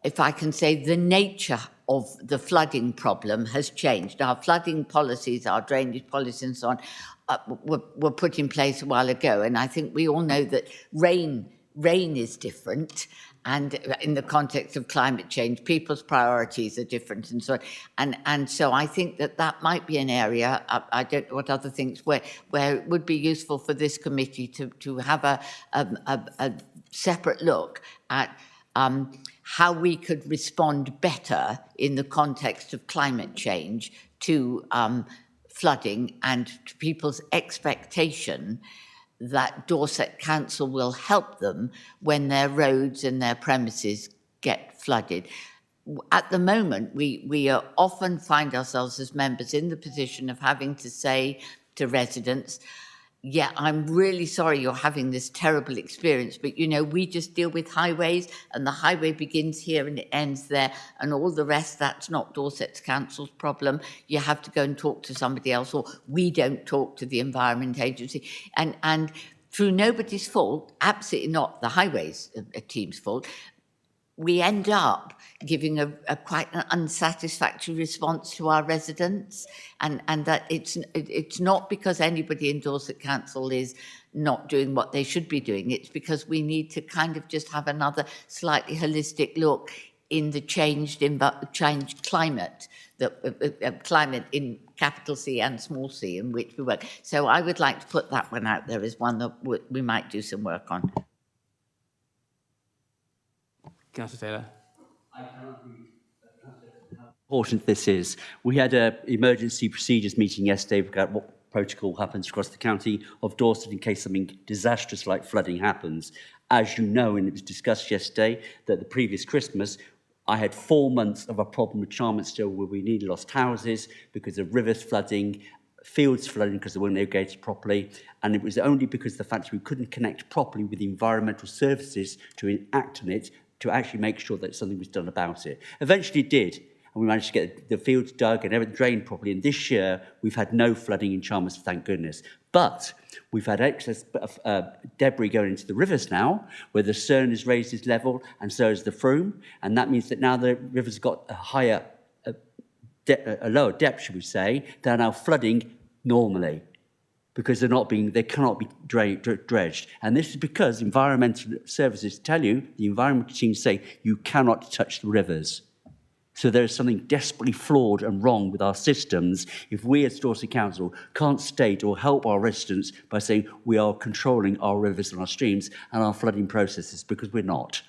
if I can say, the nature of the flooding problem has changed. Our flooding policies, our drainage policies and so on, were put in place a while ago. And I think we all know that rain is different. And in the context of climate change, people's priorities are different and so on. And so I think that might be an area, I don't know what other things, where it would be useful for this committee to have a separate look at how we could respond better in the context of climate change to flooding and to people's expectation that Dorset Council will help them when their roads and their premises get flooded. At the moment, we often find ourselves as members in the position of having to say to residents, yeah, I'm really sorry you're having this terrible experience, but you know, we just deal with highways and the highway begins here and it ends there and all the rest, that's not Dorset Council's problem. You have to go and talk to somebody else, or we don't talk to the Environment Agency. And through nobody's fault, absolutely not the highways team's fault, we end up giving a quite an unsatisfactory response to our residents, and that it's not because anybody in Dorset Council is not doing what they should be doing. It's because we need to kind of just have another slightly holistic look in the changed climate, climate in capital C and small c in which we work. So I would like to put that one out there as one that we might do some work on.
Councillor Taylor.
I cannot agree how important this is. We had an emergency procedures meeting yesterday about what protocol happens across the county of Dorset in case something disastrous like flooding happens. As you know, and it was discussed yesterday, that the previous Christmas, I had 4 months of a problem with Charlottesville where we nearly lost houses because of rivers flooding, fields flooding because they weren't irrigated properly, and it was only because of the fact that we couldn't connect properly with the environmental services to act on it, to actually make sure that something was done about it. Eventually it did, and we managed to get the fields dug and everything drained properly, and this year we've had no flooding in Chalmers, thank goodness. But we've had excess debris going into the rivers now, where the Cerne has raised its level, and so has the Frome, and that means that now the river's got a higher, a lower depth, should we say. They're now flooding normally, because they cannot be dredged. And this is because environmental services tell you, the environmental teams say, you cannot touch the rivers. So there is something desperately flawed and wrong with our systems if we as Dorset Council can't state or help our residents by saying we are controlling our rivers and our streams and our flooding processes, because we're not.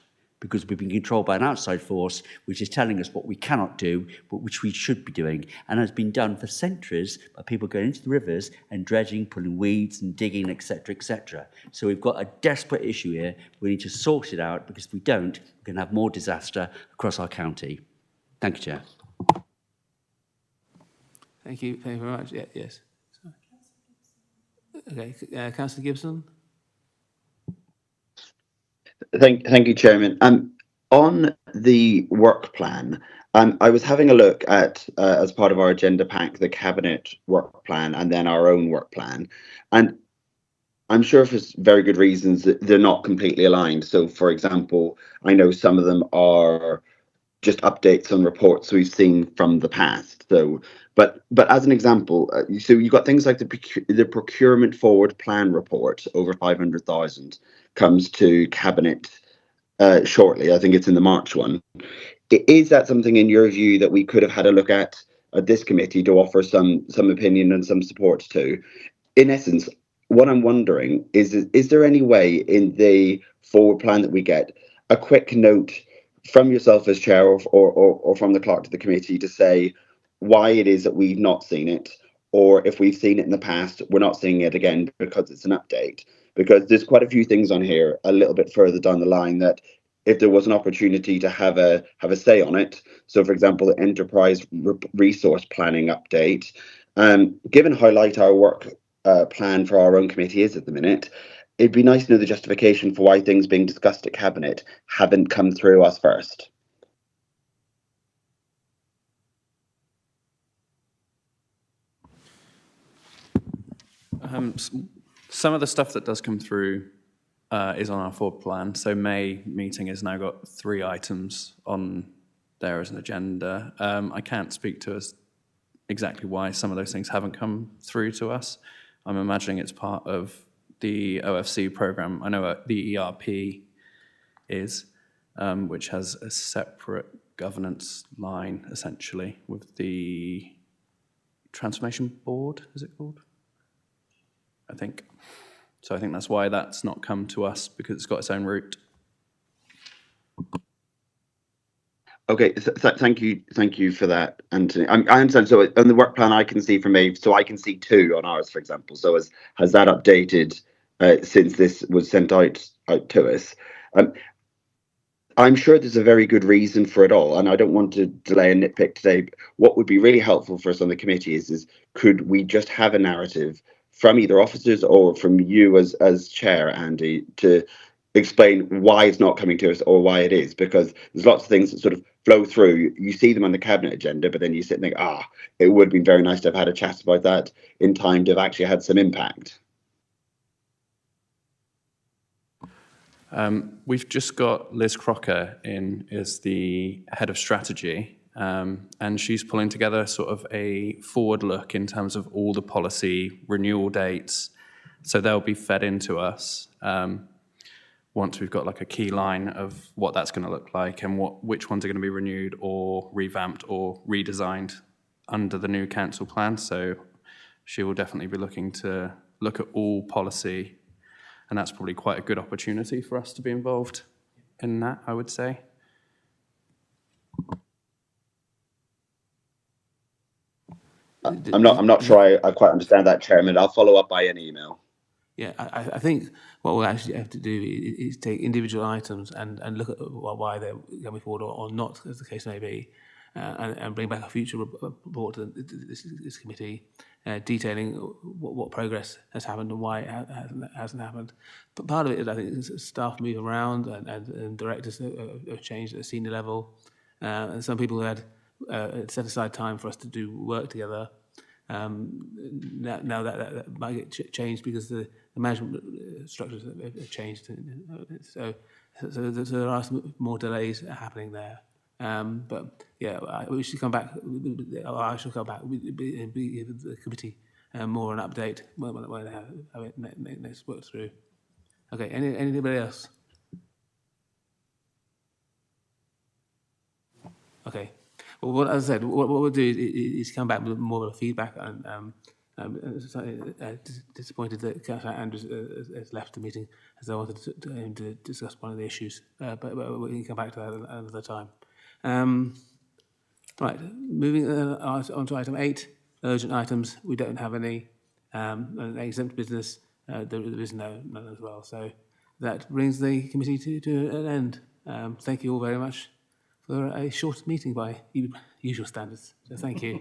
Because we've been controlled by an outside force which is telling us what we cannot do, but which we should be doing, and has been done for centuries by people going into the rivers and dredging, pulling weeds and digging, etc., etc. So we've got a desperate issue here. We need to sort it out, because if we don't, we're going to have more disaster across our county. Thank you, Chair.
Thank you very much. Yeah, yes. Okay, Councillor Gibson.
Thank you, Chairman. On the work plan, I was having a look at, as part of our agenda pack, the Cabinet work plan and then our own work plan. And I'm sure for very good reasons that they're not completely aligned. So, for example, I know some of them are just updates on reports we've seen from the past. So, but as an example, so you've got things like the procurement forward plan report, over 500,000, comes to Cabinet shortly. I think it's in the March one. Is that something in your view that we could have had a look at this committee to offer some opinion and some support to? In essence, what I'm wondering is there any way in the forward plan that we get a quick note from yourself as chair or from the clerk to the committee to say why it is that we've not seen it, or if we've seen it in the past, we're not seeing it again because it's an update? Because there's quite a few things on here a little bit further down the line that if there was an opportunity to have a say on it. So, for example, the enterprise resource planning update, given how light our work plan for our own committee is at the minute, it'd be nice to know the justification for why things being discussed at Cabinet haven't come through us first.
Some of the stuff that does come through is on our forward plan. So May meeting has now got 3 items on there as an agenda. I can't speak to us exactly why some of those things haven't come through to us. I'm imagining it's part of the OFC program. I know the ERP is, which has a separate governance line, essentially, with the Transformation Board, is it called? I think. So I think that's why that's not come to us, because it's got its own route.
Okay, thank you for that, Anthony. I understand. So on the work plan, I can see from Ave, so I can see 2 on ours, for example. So has that updated since this was sent out to us. I'm sure there's a very good reason for it all, and I don't want to delay and nitpick today. What would be really helpful for us on the committee is could we just have a narrative from either officers or from you as chair, Andy, to explain why it's not coming to us or why it is, because there's lots of things that sort of flow through. You see them on the cabinet agenda, but then you sit and think, it would have been very nice to have had a chat about that in time to have actually had some impact.
We've just got Liz Crocker in as the head of strategy, and she's pulling together sort of a forward look in terms of all the policy renewal dates. So they'll be fed into us once we've got like a key line of what that's going to look like and which ones are going to be renewed or revamped or redesigned under the new council plan. So she will definitely be looking to look at all policy. And that's probably quite a good opportunity for us to be involved in that, I would say.
I'm not sure I quite understand that, Chairman. I'll follow up by an email.
Yeah, I think what we'll actually have to do is take individual items and look at why they're coming forward or not, as the case may be, and bring back a future report to this committee detailing what progress has happened and why it hasn't happened. But part of it is, I think, staff move around and directors have changed at the senior level, and some people had set aside time for us to do work together. Now that might get changed because the management structures have changed. So there are some more delays happening there. But yeah, we should come back. I shall come back and give the committee more an update when they have it next work through. Okay, anybody else? Okay. Well, as I said, what we'll do is come back with more of a feedback, and disappointed that Councillor Andrews has left the meeting, as I wanted to discuss one of the issues, but we can come back to that another time. Right, moving on to item 8, urgent items. We don't have any. Exempt business, there is none as well. So that brings the committee to an end. Thank you all very much for a short meeting by usual standards. So thank you.